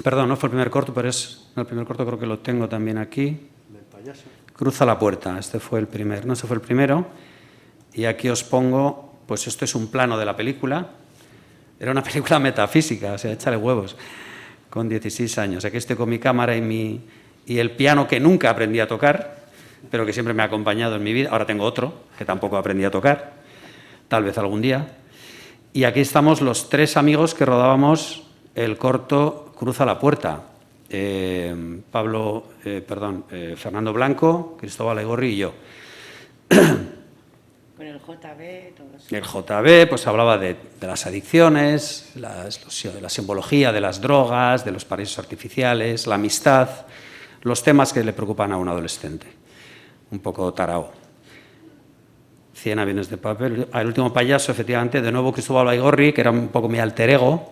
perdón, no fue el primer corto, pero el primer corto creo que lo tengo también aquí. Del payaso. Cruza la puerta, este fue el primer, no, este fue el primero. Y aquí os pongo, pues esto es un plano de la película. Era una película metafísica, o sea, échale huevos, con 16 años. Aquí estoy con mi cámara y el piano que nunca aprendí a tocar, pero que siempre me ha acompañado en mi vida. Ahora tengo otro, que tampoco aprendí a tocar, tal vez algún día. Y aquí estamos los 3 amigos que rodábamos el corto Cruza la puerta. Fernando Blanco, Cristóbal Baigorri y yo. Con el JB, todo eso. El JB pues hablaba de las adicciones, la simbología de las drogas, de los paraísos artificiales, la amistad, los temas que le preocupan a un adolescente. Un poco tarao. 100 aviones de papel. El último payaso, efectivamente, de nuevo Cristóbal Baigorri, que era un poco mi alter ego.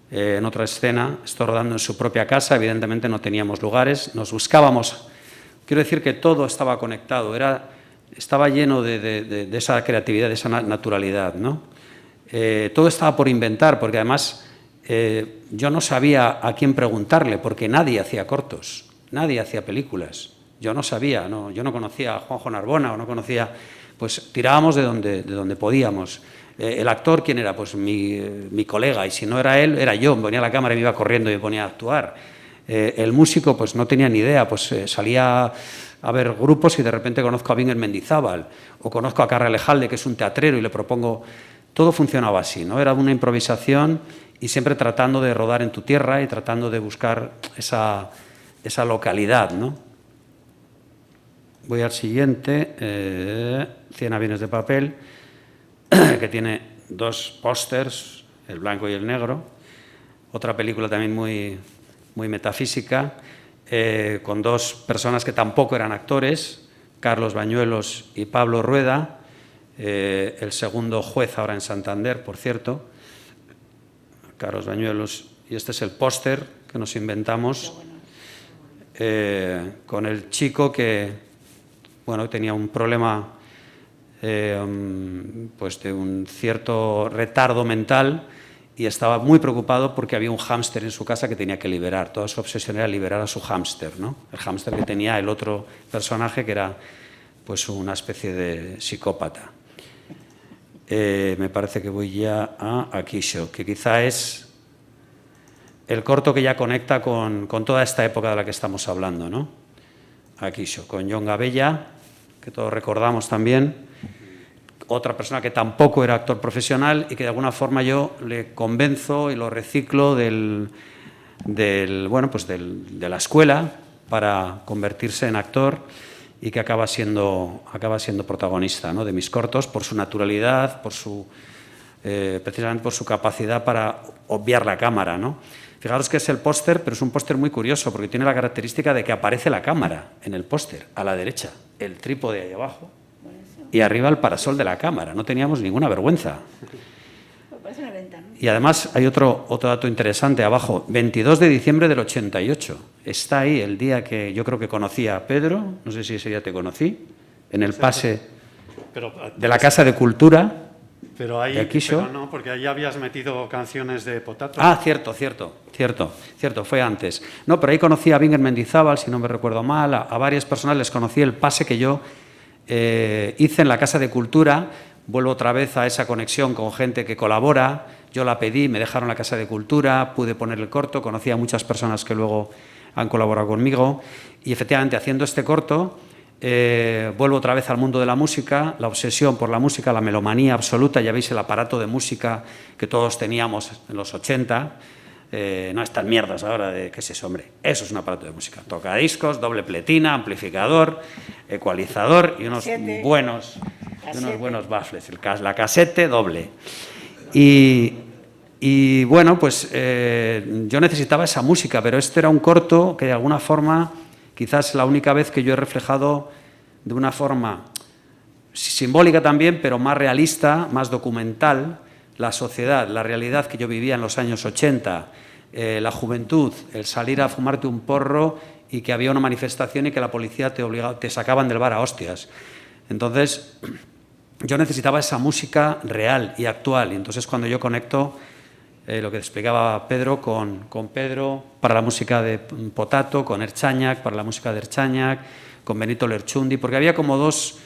En otra escena, estoy rodando en su propia casa, evidentemente no teníamos lugares, nos buscábamos. Quiero decir que todo estaba conectado, estaba lleno de esa creatividad, de esa naturalidad, ¿no? Todo estaba por inventar, porque además yo no sabía a quién preguntarle, porque nadie hacía cortos, nadie hacía películas. Yo no sabía, ¿no? Yo no conocía a Juanjo Narbona, o no conocía, pues tirábamos de donde podíamos. El actor, ¿quién era? Pues mi colega, y si no era él, era yo. Me ponía la cámara y me iba corriendo y me ponía a actuar. El músico, pues no tenía ni idea, pues salía a ver grupos y de repente conozco a Bingen Mendizábal, o conozco a Carra Lejalde, que es un teatrero, y le propongo... Todo funcionaba así, ¿no? Era una improvisación y siempre tratando de rodar en tu tierra y tratando de buscar esa localidad, ¿no? Voy al siguiente, 100 aviones de papel, que tiene 2 pósters, el blanco y el negro. Otra película también muy metafísica, con 2 personas que tampoco eran actores, Carlos Bañuelos y Pablo Rueda, el segundo juez ahora en Santander, por cierto, Carlos Bañuelos, y este es el póster que nos inventamos, con el chico que, bueno, tenía un problema pues de un cierto retardo mental y estaba muy preocupado porque había un hámster en su casa que tenía que liberar. Toda su obsesión era liberar a su hámster, ¿no? El hámster que tenía el otro personaje, que era pues una especie de psicópata. Me parece que voy ya a Aquixo, que quizá es el corto que ya conecta con toda esta época de la que estamos hablando, ¿no? Aquixo, con Jon Gabella, que todos recordamos también. Otra persona que tampoco era actor profesional y que de alguna forma yo le convenzo y lo reciclo de la escuela para convertirse en actor y que acaba siendo protagonista, ¿no? De mis cortos por su naturalidad, precisamente por su capacidad para obviar la cámara, ¿no? Fijaros que es el póster, pero es un póster muy curioso porque tiene la característica de que aparece la cámara en el póster, a la derecha, el trípode ahí abajo. Y arriba el parasol de la cámara, no teníamos ninguna vergüenza. Parece una venta, ¿no? Y además hay otro dato interesante abajo, 22 de diciembre del 88. Está ahí el día que yo creo que conocí a Pedro, no sé si ese día te conocí, en el pase de la Casa de Cultura pero ahí, de Aquixo. pero no, porque ahí habías metido canciones de Potato. Ah, cierto, fue antes. No, pero ahí conocí a Bingen Mendizábal, si no me recuerdo mal, a varias personas les conocí el pase que yo hice en la Casa de Cultura. Vuelvo otra vez a esa conexión con gente que colabora. Yo la pedí, me dejaron la Casa de Cultura, pude poner el corto, conocí a muchas personas que luego han colaborado conmigo y efectivamente haciendo este corto vuelvo otra vez al mundo de la música, la obsesión por la música, la melomanía absoluta. Ya veis el aparato de música que todos teníamos en los 80, no estas mierdas ahora de qué es eso, hombre. Eso es un aparato de música. Tocadiscos, doble pletina, amplificador, ecualizador y unos buenos baffles. La casete doble. Y bueno, pues yo necesitaba esa música, pero este era un corto que de alguna forma, quizás la única vez que yo he reflejado de una forma simbólica también, pero más realista, más documental, la sociedad, la realidad que yo vivía en los años 80, la juventud, el salir a fumarte un porro y que había una manifestación y que la policía te sacaban del bar a hostias. Entonces, yo necesitaba esa música real y actual. Y entonces cuando yo conecto lo que explicaba Pedro con Pedro para la música de Potato, con Ertzañak para la música de Ertzañak, con Benito Lerchundi, porque había como dos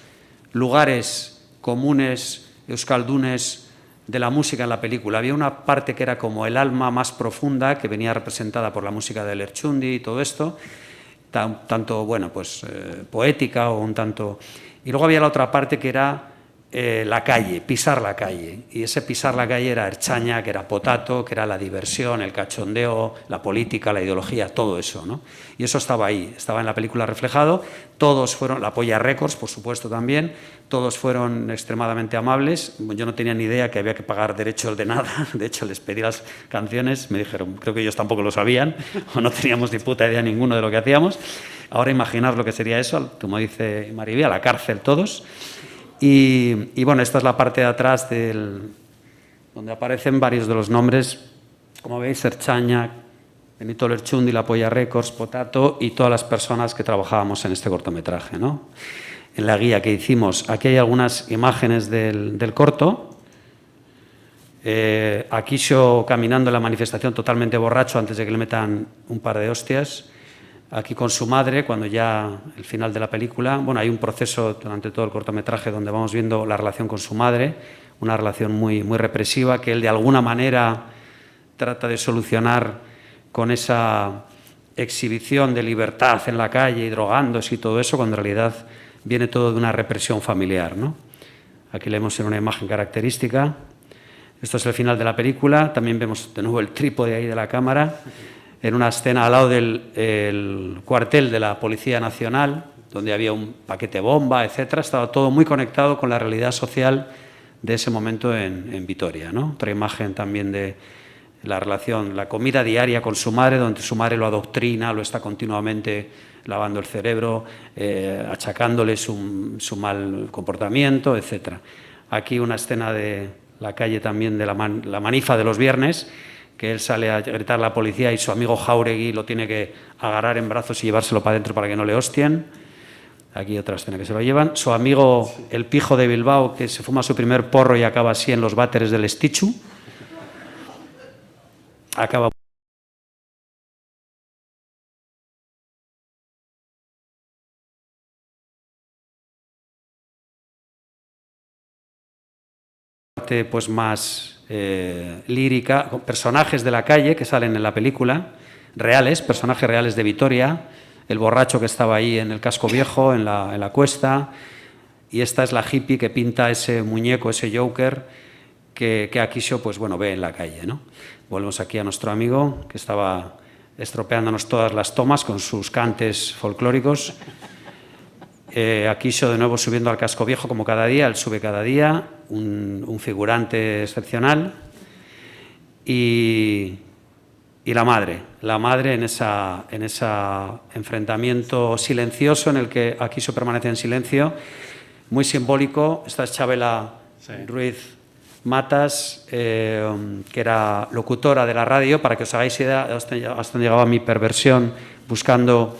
lugares comunes, euskaldunes, de la música en la película. Había una parte que era como el alma más profunda, que venía representada por la música de Lerchundi y todo esto, tanto, bueno, pues poética o un tanto... Y luego había la otra parte que era la calle, pisar la calle. Y ese pisar la calle era Ertzañak, que era Potato, que era la diversión, el cachondeo, la política, la ideología, todo eso, ¿no? Y eso estaba ahí, estaba en la película reflejado. Todos fueron, la Polla Records, por supuesto, también. Todos fueron extremadamente amables. Yo no tenía ni idea que había que pagar derechos de nada. De hecho, les pedí las canciones, me dijeron, creo que ellos tampoco lo sabían, o no teníamos ni puta idea ninguno de lo que hacíamos. Ahora imaginar lo que sería eso, como dice Maribí, a la cárcel todos. Y bueno, esta es la parte de atrás donde aparecen varios de los nombres, como veis, Ertzañak, Benito Lerchundi, la Polla Records, Potato y todas las personas que trabajábamos en este cortometraje, ¿no? En la guía que hicimos, aquí hay algunas imágenes del corto. Akixo caminando en la manifestación totalmente borracho antes de que le metan un par de hostias. Aquí con su madre, cuando ya el final de la película, bueno, hay un proceso durante todo el cortometraje donde vamos viendo la relación con su madre, una relación muy, muy represiva que él de alguna manera trata de solucionar con esa exhibición de libertad en la calle y drogándose y todo eso, cuando en realidad viene todo de una represión familiar, ¿no? Aquí leemos en una imagen característica. Esto es el final de la película. También vemos de nuevo el trípode ahí de la cámara, en una escena al lado del cuartel de la Policía Nacional, donde había un paquete bomba, etcétera. Estaba todo muy conectado con la realidad social de ese momento en Vitoria, ¿no? Otra imagen también de la relación, la comida diaria con su madre, donde su madre lo adoctrina, lo está continuamente lavando el cerebro, achacándole su mal comportamiento, etcétera. Aquí una escena de la calle también de la manifa de los viernes, que él sale a gritar a la policía y su amigo Jauregui lo tiene que agarrar en brazos y llevárselo para adentro para que no le hostien. Aquí otra escena que se lo llevan. Su amigo, el pijo de Bilbao, que se fuma su primer porro y acaba así en los váteres del Estichu. Acaba... pues más lírica, con personajes de la calle que salen en la película, reales, personajes reales de Vitoria, el borracho que estaba ahí en el casco viejo, en la cuesta, y esta es la hippie que pinta ese muñeco, ese Joker, que Akixo pues, bueno, ve en la calle, ¿no? Volvemos aquí a nuestro amigo, que estaba estropeándonos todas las tomas con sus cantes folclóricos. Akixo de nuevo subiendo al casco viejo como cada día, él sube cada día, un figurante excepcional. Y la madre en ese enfrentamiento silencioso en el que Akixo permanece en silencio, muy simbólico. Esta es Chabela Ruiz Matas, que era locutora de la radio, para que os hagáis idea hasta dónde llegaba mi perversión buscando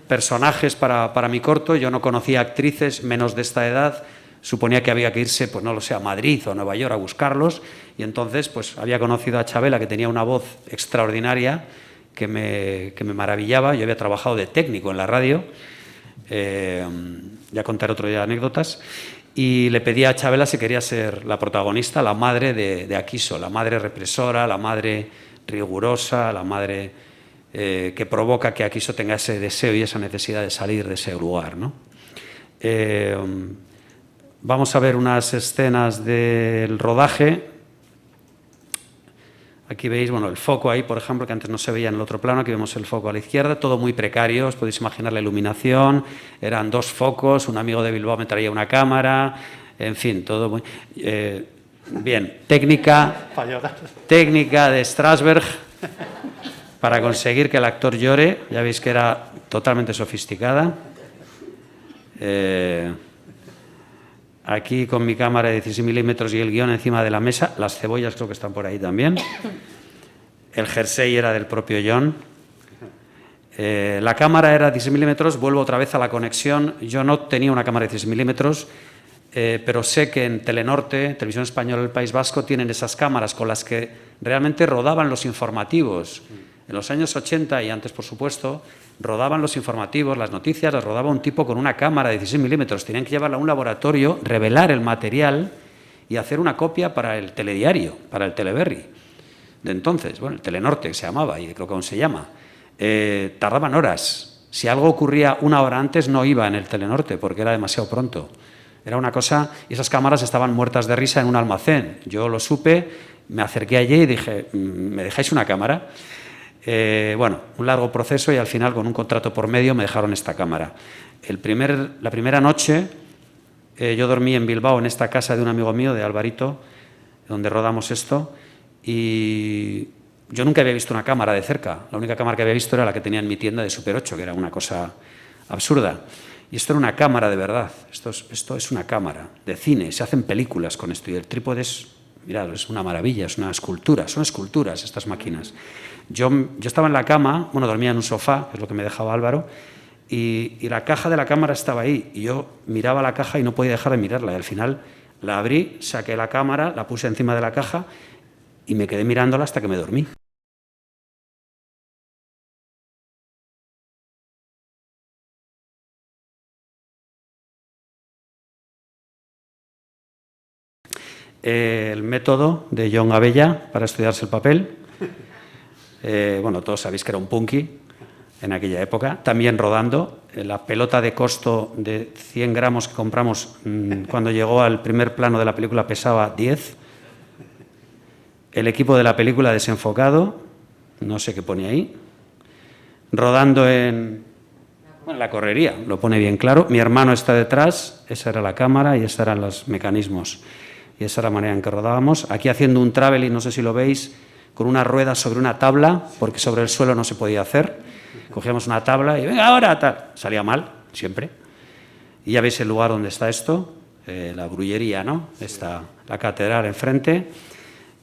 personajes para mi corto. Yo no conocía actrices menos de esta edad, suponía que había que irse, pues no lo sé, a Madrid o a Nueva York a buscarlos, y entonces pues había conocido a Chabela, que tenía una voz extraordinaria que me maravillaba. Yo había trabajado de técnico en la radio, ya contaré otro día anécdotas, y le pedí a Chabela si quería ser la protagonista, la madre de Akixo, la madre represora, la madre rigurosa, la madre que provoca que Akixo tenga ese deseo y esa necesidad de salir de ese lugar, ¿no? Vamos a ver unas escenas del rodaje. Aquí veis, bueno, el foco ahí, por ejemplo, que antes no se veía en el otro plano, aquí vemos el foco a la izquierda, todo muy precario, os podéis imaginar la iluminación, eran 2 focos, un amigo de Bilbao me traía una cámara, en fin, todo muy... bien, técnica de Strasberg para conseguir que el actor llore, ya veis que era totalmente sofisticada. Aquí con mi cámara de 16 milímetros y el guión encima de la mesa, las cebollas creo que están por ahí también. El jersey era del propio John. La cámara era 16 milímetros, vuelvo otra vez a la conexión. Yo no tenía una cámara de 16 milímetros, pero sé que en Telenorte, Televisión Española del País Vasco, tienen esas cámaras con las que realmente rodaban los informativos. En los años 80 y antes, por supuesto, rodaban los informativos, las noticias, las rodaba un tipo con una cámara de 16 milímetros. Tenían que llevarla a un laboratorio, revelar el material y hacer una copia para el telediario, para el Teleberri. De entonces, bueno, el Telenorte se llamaba y creo que aún se llama. Tardaban horas. Si algo ocurría 1 hora antes, no iba en el Telenorte porque era demasiado pronto. Era una cosa, y esas cámaras estaban muertas de risa en un almacén. Yo lo supe, me acerqué allí y dije, ¿me dejáis una cámara? Bueno, un largo proceso y al final con un contrato por medio me dejaron esta cámara. La primera noche yo dormí en Bilbao en esta casa de un amigo mío, de Alvarito, donde rodamos esto, y yo nunca había visto una cámara de cerca. La única cámara que había visto era la que tenía en mi tienda de Super 8, que era una cosa absurda. Y esto era una cámara de verdad, esto es una cámara de cine, se hacen películas con esto y el trípode es, mirad, es una maravilla, es una escultura, son esculturas estas máquinas. Yo estaba en la cama, bueno, dormía en un sofá, que es lo que me dejaba Álvaro, y la caja de la cámara estaba ahí, y yo miraba la caja y no podía dejar de mirarla, y al final la abrí, saqué la cámara, la puse encima de la caja y me quedé mirándola hasta que me dormí. El método de John Abella para estudiarse el papel. Bueno, todos sabéis que era un punky en aquella época. También rodando. La pelota de costo de 100 gramos que compramos cuando llegó al primer plano de la película pesaba 10. El equipo de la película desenfocado. No sé qué pone ahí. Rodando en la correría, lo pone bien claro. Mi hermano está detrás. Esa era la cámara y esos eran los mecanismos. Y esa era la manera en que rodábamos. Aquí haciendo un traveling, no sé si lo veis, con una rueda sobre una tabla, porque sobre el suelo no se podía hacer. Cogíamos una tabla y venga, ahora, tal. Salía mal, siempre. Y ya veis el lugar donde está esto, la Brullería, ¿no? Está la catedral enfrente.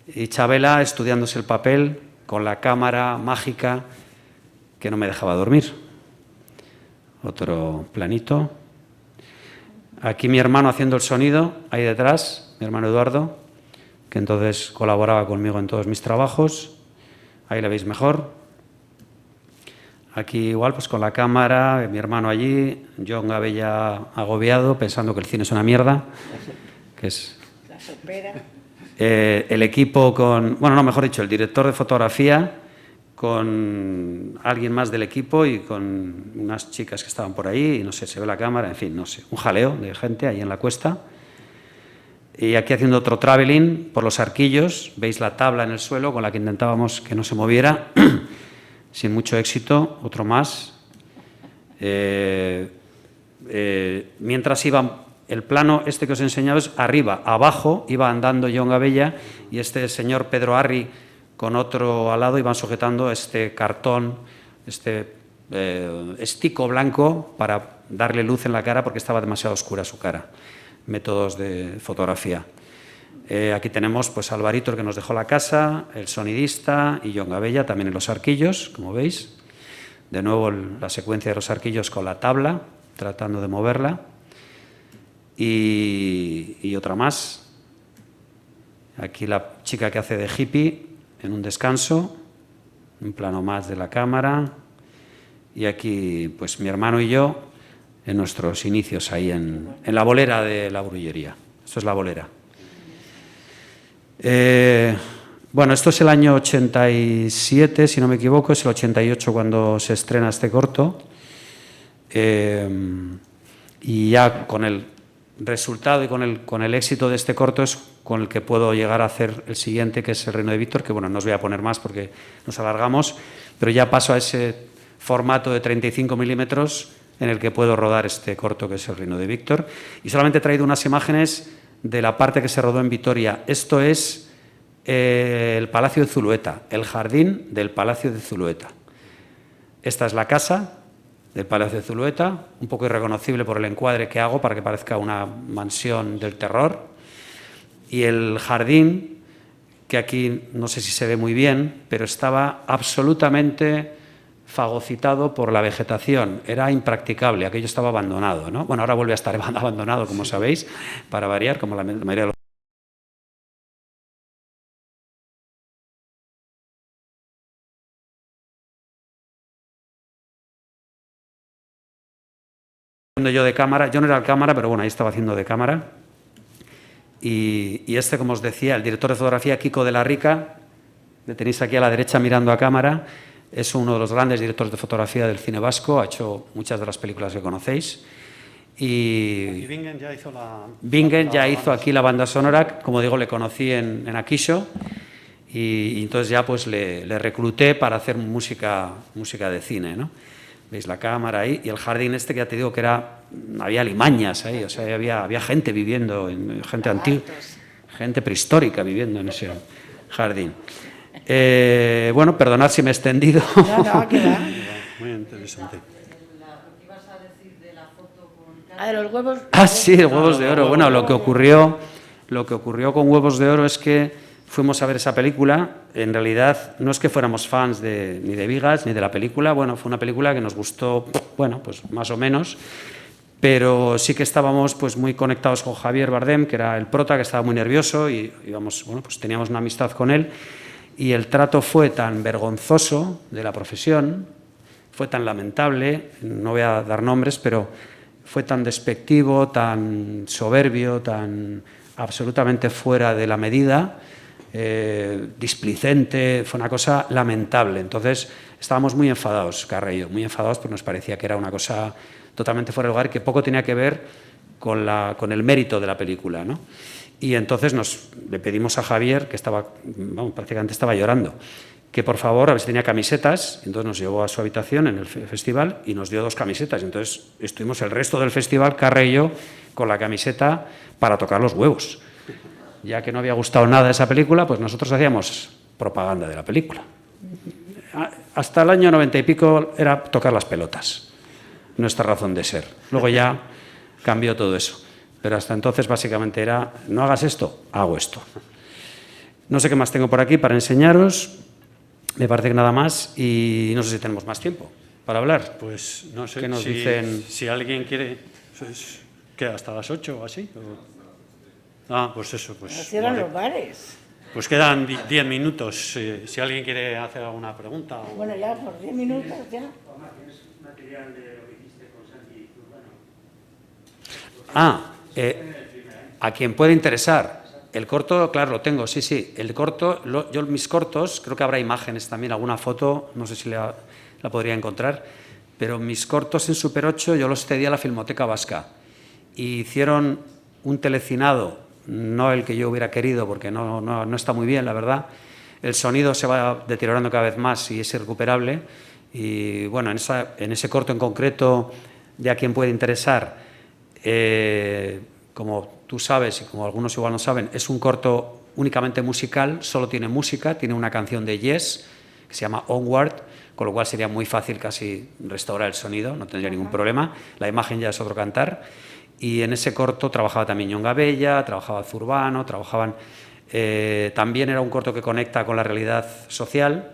Y Chabela estudiándose el papel con la cámara mágica que no me dejaba dormir. Otro planito. Aquí mi hermano haciendo el sonido, ahí detrás, mi hermano Eduardo, que entonces colaboraba conmigo en todos mis trabajos. Ahí le veis mejor. Aquí igual, pues con la cámara, mi hermano allí, John Abella agobiado, pensando que el cine es una mierda, que es... La sopera. El equipo con... Bueno, no, mejor dicho, el director de fotografía con alguien más del equipo y con unas chicas que estaban por ahí, y no sé, se ve la cámara, en fin, no sé, un jaleo de gente ahí en la cuesta. Y aquí haciendo otro traveling por los arquillos, veis la tabla en el suelo con la que intentábamos que no se moviera, sin mucho éxito, otro más. Mientras iba, el plano este que os he enseñado es arriba, abajo iba andando John Abella y este señor Pedro Arri con otro al lado iban sujetando este cartón, este estico blanco para darle luz en la cara porque estaba demasiado oscura su cara. Métodos de fotografía. Aquí tenemos pues Alvarito, el que nos dejó la casa, el sonidista y John Abella también en los arquillos, como veis. De nuevo la secuencia de los arquillos con la tabla, tratando de moverla. Y otra más. Aquí la chica que hace de hippie en un descanso, un plano más de la cámara. Y aquí pues mi hermano y yo en nuestros inicios ahí en la bolera de la Brullería. Esto es la bolera. Bueno, esto es el año 87, si no me equivoco, es el 88 cuando se estrena este corto. Y ya con el resultado y con el éxito de este corto es con el que puedo llegar a hacer el siguiente, que es El Reino de Víctor, que bueno, no os voy a poner más porque nos alargamos, pero ya paso a ese formato de 35 milímetros en el que puedo rodar este corto, que es El Reino de Víctor. Y solamente he traído unas imágenes de la parte que se rodó en Vitoria. Esto es el Palacio de Zulueta, el jardín del Palacio de Zulueta. Esta es la casa del Palacio de Zulueta, un poco irreconocible por el encuadre que hago para que parezca una mansión del terror. Y el jardín, que aquí no sé si se ve muy bien, pero estaba absolutamente fagocitado por la vegetación, era impracticable, aquello estaba abandonado, ¿no? Bueno, ahora vuelve a estar abandonado, como sabéis, para variar, como la mayoría de los... Yo de cámara, yo no era el cámara, pero bueno, ahí estaba haciendo de cámara. Y este, como os decía, el director de fotografía, Kiko de la Rica, le tenéis aquí a la derecha mirando a cámara, es uno de los grandes directores de fotografía del cine vasco, ha hecho muchas de las películas que conocéis. Y Bingen ya hizo hizo aquí la banda sonora, como digo, le conocí en Aquixo y entonces ya pues le recluté para hacer música de cine, ¿no? Veis la cámara ahí y el jardín este que ya te digo que había limañas ahí, o sea, había gente viviendo, gente antigua, gente prehistórica viviendo en ese jardín. Bueno, perdonad si me he extendido. No, que va. Muy interesante. Lo que ibas a decir de la foto con... Ah, de los huevos. Ah, sí, de Huevos de Oro. Bueno, lo que ocurrió con Huevos de Oro es que fuimos a ver esa película. En realidad no es que fuéramos fans ni de Vigas ni de la película. Bueno, fue una película que nos gustó, bueno, pues más o menos. Pero sí que estábamos pues muy conectados con Javier Bardem, que era el prota, que estaba muy nervioso y íbamos, bueno, pues teníamos una amistad con él. Y el trato fue tan vergonzoso de la profesión, fue tan lamentable, no voy a dar nombres, pero fue tan despectivo, tan soberbio, tan absolutamente fuera de la medida, displicente, fue una cosa lamentable. Entonces estábamos muy enfadados, Carra y yo, muy enfadados porque nos parecía que era una cosa totalmente fuera de lugar y que poco tenía que ver con el mérito de la película, ¿no? Y entonces le pedimos a Javier, que prácticamente estaba llorando, que por favor, a ver si tenía camisetas. Entonces nos llevó a su habitación en el festival y nos dio 2 camisetas. Entonces estuvimos el resto del festival, Carra y yo, con la camiseta para tocar los huevos. Ya que no había gustado nada esa película, pues nosotros hacíamos propaganda de la película. Hasta el año 90 y pico era tocar las pelotas, nuestra razón de ser. Luego ya cambió todo eso. Pero hasta entonces básicamente era, no hagas esto, hago esto. No sé qué más tengo por aquí para enseñaros, me parece que nada más, y no sé si tenemos más tiempo para hablar. Pues no sé, ¿Qué nos dicen? Si alguien quiere, ¿qué, hasta las 8 o así? Pues eso. Pues Cierran vale. los bares. Pues quedan 10 minutos, si alguien quiere hacer alguna pregunta. Bueno, ya por 10 minutos ya. A quien puede interesar. El corto, claro, lo tengo, sí. El corto, mis cortos, creo que habrá imágenes también, alguna foto, no sé si la podría encontrar, pero mis cortos en Super 8 yo los cedí a la Filmoteca Vasca. Y hicieron un telecinado, no el que yo hubiera querido, porque no está muy bien, la verdad. El sonido se va deteriorando cada vez más y es irrecuperable. Y bueno, en ese corto en concreto, de a quien puede interesar, como tú sabes y como algunos igual no saben, es un corto únicamente musical, solo tiene música, tiene una canción de Yes que se llama Onward, con lo cual sería muy fácil casi restaurar el sonido, no tendría ningún problema. La imagen ya es otro cantar. Y en ese corto trabajaba también Jon Gabella, trabajaba Zurbano, también era un corto que conecta con la realidad social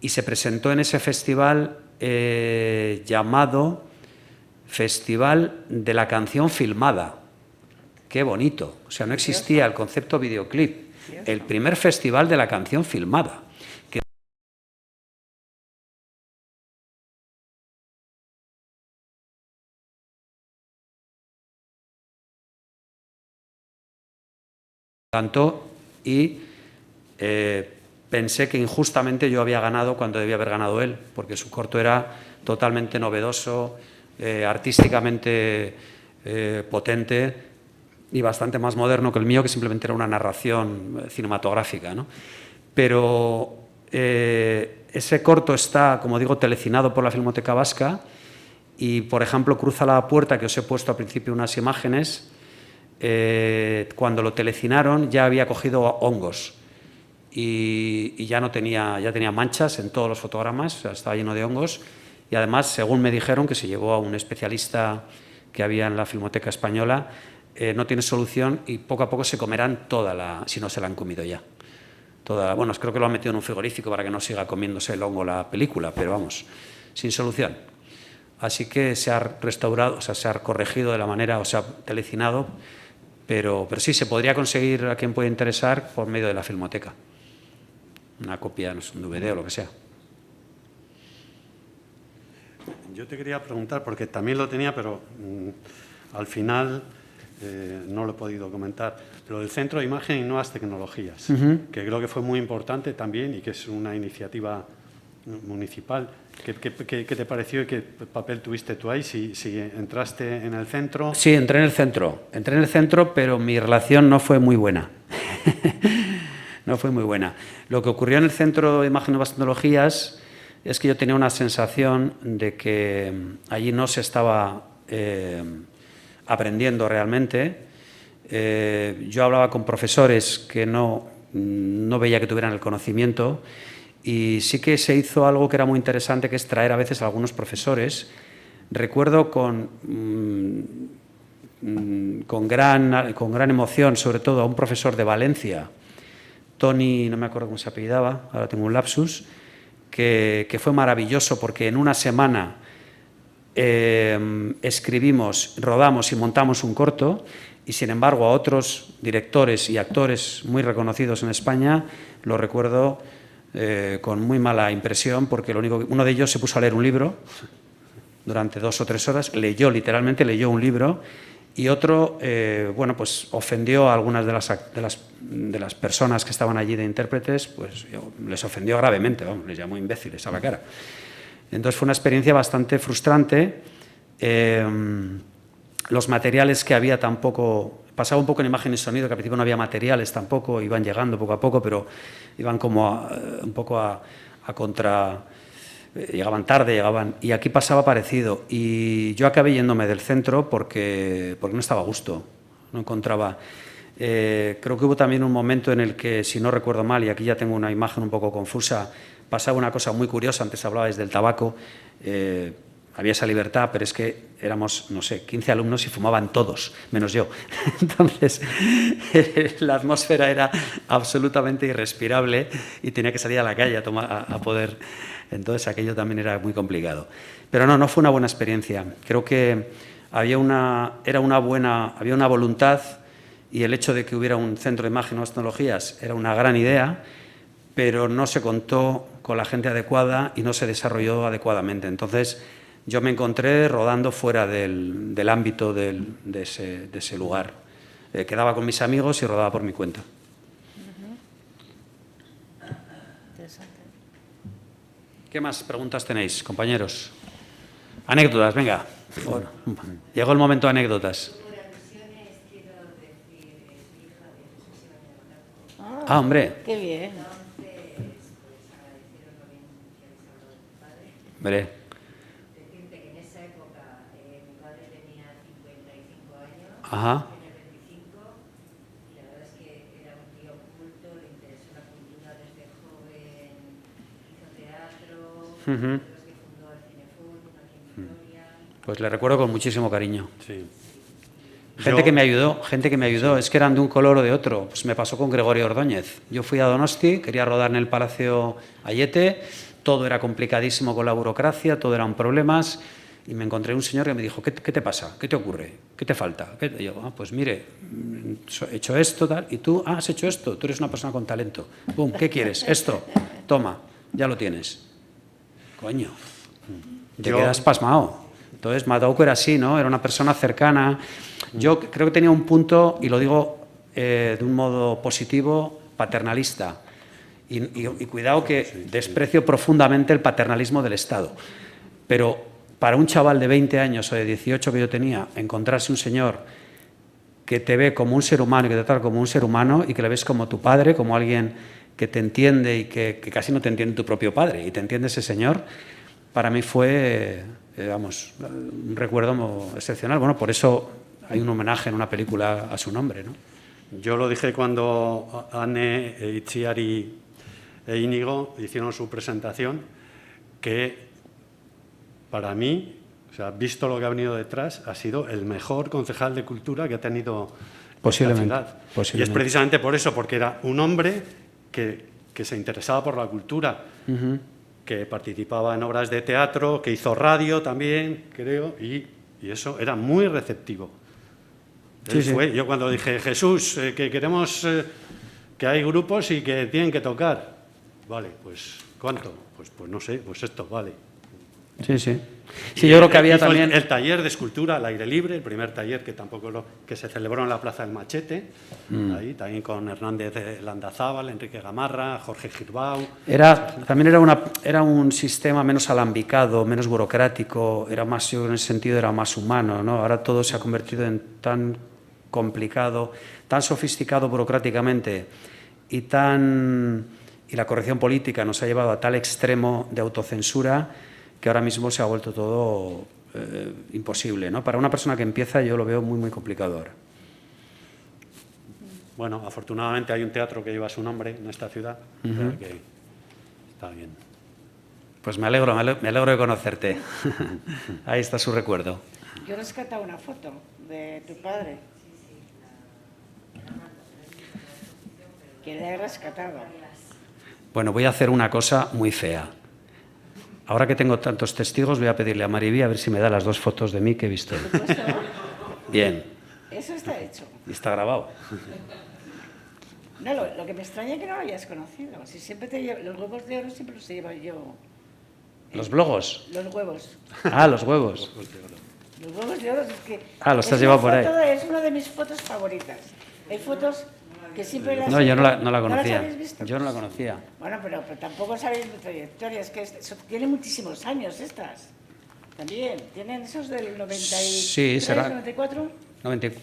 y se presentó en ese festival llamado Festival de la Canción Filmada. Qué bonito. O sea, no existía el concepto videoclip. El primer festival de la canción filmada. Cantó y pensé que injustamente yo había ganado cuando debía haber ganado él, porque su corto era totalmente novedoso, artísticamente potente y bastante más moderno que el mío, que simplemente era una narración cinematográfica, ¿no? Pero ese corto está, como digo, telecinado por la Filmoteca Vasca y, por ejemplo, Cruza la puerta, que os he puesto al principio unas imágenes, cuando lo telecinaron ya había cogido hongos y ya tenía manchas en todos los fotogramas, o sea, estaba lleno de hongos y además, según me dijeron, que se llevó a un especialista que había en la Filmoteca Española, no tiene solución y poco a poco se comerán si no se la han comido ya. Bueno, creo que lo han metido en un frigorífico para que no siga comiéndose el hongo la película, pero vamos, sin solución. Así que se ha restaurado, o sea, se ha corregido de la manera, o sea, telecinado, pero sí, se podría conseguir, a quien puede interesar, por medio de la Filmoteca. Una copia, no sé, un DVD o lo que sea. Yo te quería preguntar, porque también lo tenía, pero al final no lo he podido comentar, lo del Centro de Imagen y Nuevas Tecnologías, que creo que fue muy importante también y que es una iniciativa municipal. ¿Qué te pareció y qué papel tuviste tú ahí? Si entraste en el centro. Sí, entré en el centro, pero mi relación no fue muy buena. No fue muy buena. Lo que ocurrió en el Centro de Imagen y Nuevas Tecnologías es que yo tenía una sensación de que allí no se estaba aprendiendo realmente. Yo hablaba con profesores que no veía que tuvieran el conocimiento. Y sí que se hizo algo que era muy interesante, que es traer a veces a algunos profesores. Recuerdo con gran emoción, sobre todo, a un profesor de Valencia, Tony, no me acuerdo cómo se apellidaba, ahora tengo un lapsus, que fue maravilloso porque en una semana escribimos, rodamos y montamos un corto y, sin embargo, a otros directores y actores muy reconocidos en España, lo recuerdo con muy mala impresión, porque uno de ellos se puso a leer un libro durante 2 o 3 horas, literalmente leyó un libro, y otro, bueno, pues ofendió a algunas de las personas que estaban allí de intérpretes, pues les ofendió gravemente, vamos, les llamó imbéciles a la cara. Entonces fue una experiencia bastante frustrante. Los materiales que había tampoco... Pasaba un poco en imagen y sonido, que al principio no había materiales tampoco, iban llegando poco a poco, pero iban como un poco a contra... Llegaban tarde, y aquí pasaba parecido. Y yo acabé yéndome del centro porque no estaba a gusto, no encontraba... creo que hubo también un momento en el que, si no recuerdo mal, y aquí ya tengo una imagen un poco confusa, pasaba una cosa muy curiosa. Antes hablabais del tabaco, había esa libertad, pero es que éramos, no sé, 15 alumnos y fumaban todos, menos yo. Entonces, la atmósfera era absolutamente irrespirable y tenía que salir a la calle a poder... Entonces, aquello también era muy complicado. Pero no fue una buena experiencia. Creo que había una voluntad, y el hecho de que hubiera un centro de imagen y nuevas tecnologías era una gran idea, pero no se contó con la gente adecuada y no se desarrolló adecuadamente. Entonces, yo me encontré rodando fuera del ámbito de ese lugar. Quedaba con mis amigos y rodaba por mi cuenta. ¿Qué más preguntas tenéis, compañeros? Anécdotas, venga. Bueno, llegó el momento de anécdotas. Ah, hombre. Qué bien. Hombre. Decirte que en esa época mi padre tenía 55 años, Ajá. tiene 25, y la verdad es que era un tío culto, le interesó la cultura desde joven, hizo teatro, después que fundó el Cineforum aquí en Vitoria. Pues le recuerdo con muchísimo cariño. Sí. Gente que me ayudó, es que eran de un color o de otro. Pues me pasó con Gregorio Ordóñez. Yo fui a Donosti, quería rodar en el Palacio Ayete, todo era complicadísimo con la burocracia, todo eran problemas, y me encontré un señor que me dijo: ¿Qué te pasa? ¿Qué te ocurre? ¿Qué te falta? Y yo, pues mire, he hecho esto, tal, y tú, has hecho esto, tú eres una persona con talento. Pum, ¿qué quieres? Esto, toma, ya lo tienes. Coño, te quedas pasmado. Entonces, Matauco era así, ¿no? Era una persona cercana. Yo creo que tenía un punto, y lo digo de un modo positivo, paternalista. Y cuidado que desprecio profundamente el paternalismo del Estado. Pero para un chaval de 20 años o de 18 que yo tenía, encontrarse un señor que te ve como un ser humano y que te trata como un ser humano y que le ves como tu padre, como alguien que te entiende y que casi no te entiende tu propio padre y te entiende ese señor, para mí fue, vamos, un recuerdo excepcional. Bueno, por eso hay un homenaje en una película a su nombre, ¿no? Yo lo dije cuando Anne, Itziar e Íñigo hicieron su presentación, que para mí, o sea, visto lo que ha venido detrás, ha sido el mejor concejal de cultura que ha tenido Posiblemente, esta ciudad. posiblemente. Y es precisamente por eso, porque era un hombre que se interesaba por la cultura, que participaba en obras de teatro, que hizo radio también, creo, y eso era muy receptivo. Sí, sí. Yo cuando dije, Jesús, que queremos, que hay grupos y que tienen que tocar. Vale, pues, ¿cuánto? Pues no sé, pues esto, vale. Sí, sí. Sí, yo creo que había hizo también... el taller de escultura al aire libre, el primer taller que se celebró en la Plaza del Machete, ahí también con Hernández Landazábal, Enrique Gamarra, Jorge Girbau. También era un sistema menos alambicado, menos burocrático, era más, yo en ese sentido era más humano, ¿no? Ahora todo se ha convertido en tan complicado, tan sofisticado burocráticamente y la corrección política nos ha llevado a tal extremo de autocensura que ahora mismo se ha vuelto todo imposible, ¿no? Para una persona que empieza yo lo veo muy, muy complicado ahora. Bueno, afortunadamente hay un teatro que lleva su nombre en esta ciudad, o sea que está bien. Pues me alegro de conocerte. Ahí está su recuerdo. Yo he rescatado una foto de tu padre. Que la he rescatado. Bueno, voy a hacer una cosa muy fea. Ahora que tengo tantos testigos, voy a pedirle a Mariví a ver si me da las 2 fotos de mí que he visto. Bien. Eso está hecho. Y está grabado. No, lo que me extraña es que no lo hayas conocido. Si siempre los huevos de oro siempre los llevo yo. ¿Los blogos? Los huevos. Ah, los huevos. Los huevos de oro es que... Los has llevado por ahí. Es una de mis fotos favoritas. Hay fotos que siempre las... No, yo no la conocía. ¿No las habéis visto? Yo no la conocía. Bueno, pero tampoco sabéis mi trayectoria. Es que tiene muchísimos años estas. También. ¿Tienen esos del 93, Sí, será... 94?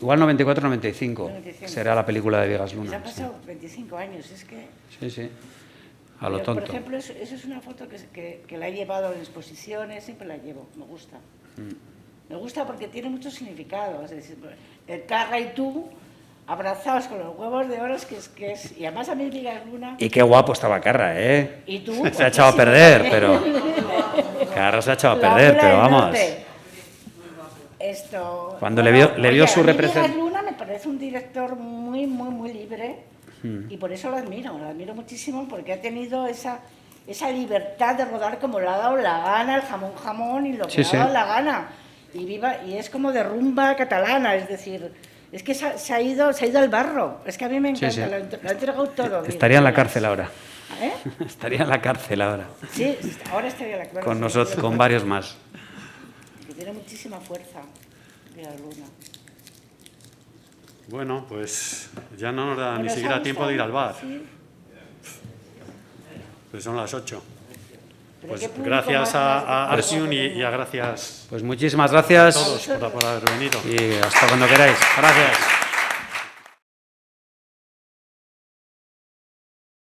Igual 94, 95. 95. Será la película de Viegas Se Luna. han pasado 25 años, es que... Sí, sí. A lo Pero, tonto. por ejemplo, eso es una foto que la he llevado en exposiciones, siempre la llevo, me gusta. Me gusta porque tiene mucho significado. Es decir, el Carra y tú, abrazados con los huevos de oro, que es... Y además a mí Viegas Luna... Y qué guapo estaba Carra, ¿eh? Y tú... Se ha echado a perder, pero... Carra se ha echado a perder, pero vamos... Cuando le vio su representación... Viegas Luna me parece un director muy, muy, muy libre y por eso lo admiro muchísimo porque ha tenido esa libertad de rodar como le ha dado la gana, el jamón y lo que le ha dado la gana. Y es como de rumba catalana, es decir, es que se ha ido al barro. Es que a mí me encanta, Sí. lo ha entregado todo. Estaría en la cárcel ahora. ¿Eh? Estaría en la cárcel ahora. Sí, ahora estaría en la cárcel. Con nosotros, con varios más. Que tiene muchísima fuerza, Viegas Luna. Bueno, pues ya no nos da ni ¿Os ha siquiera tiempo de ir al bar. Sí. Pues son las 8. Pero Pues qué público gracias más a más Arsiun guapo y tenemos. a gracias Pues muchísimas a gracias todos por haber venido. y hasta cuando queráis. Gracias.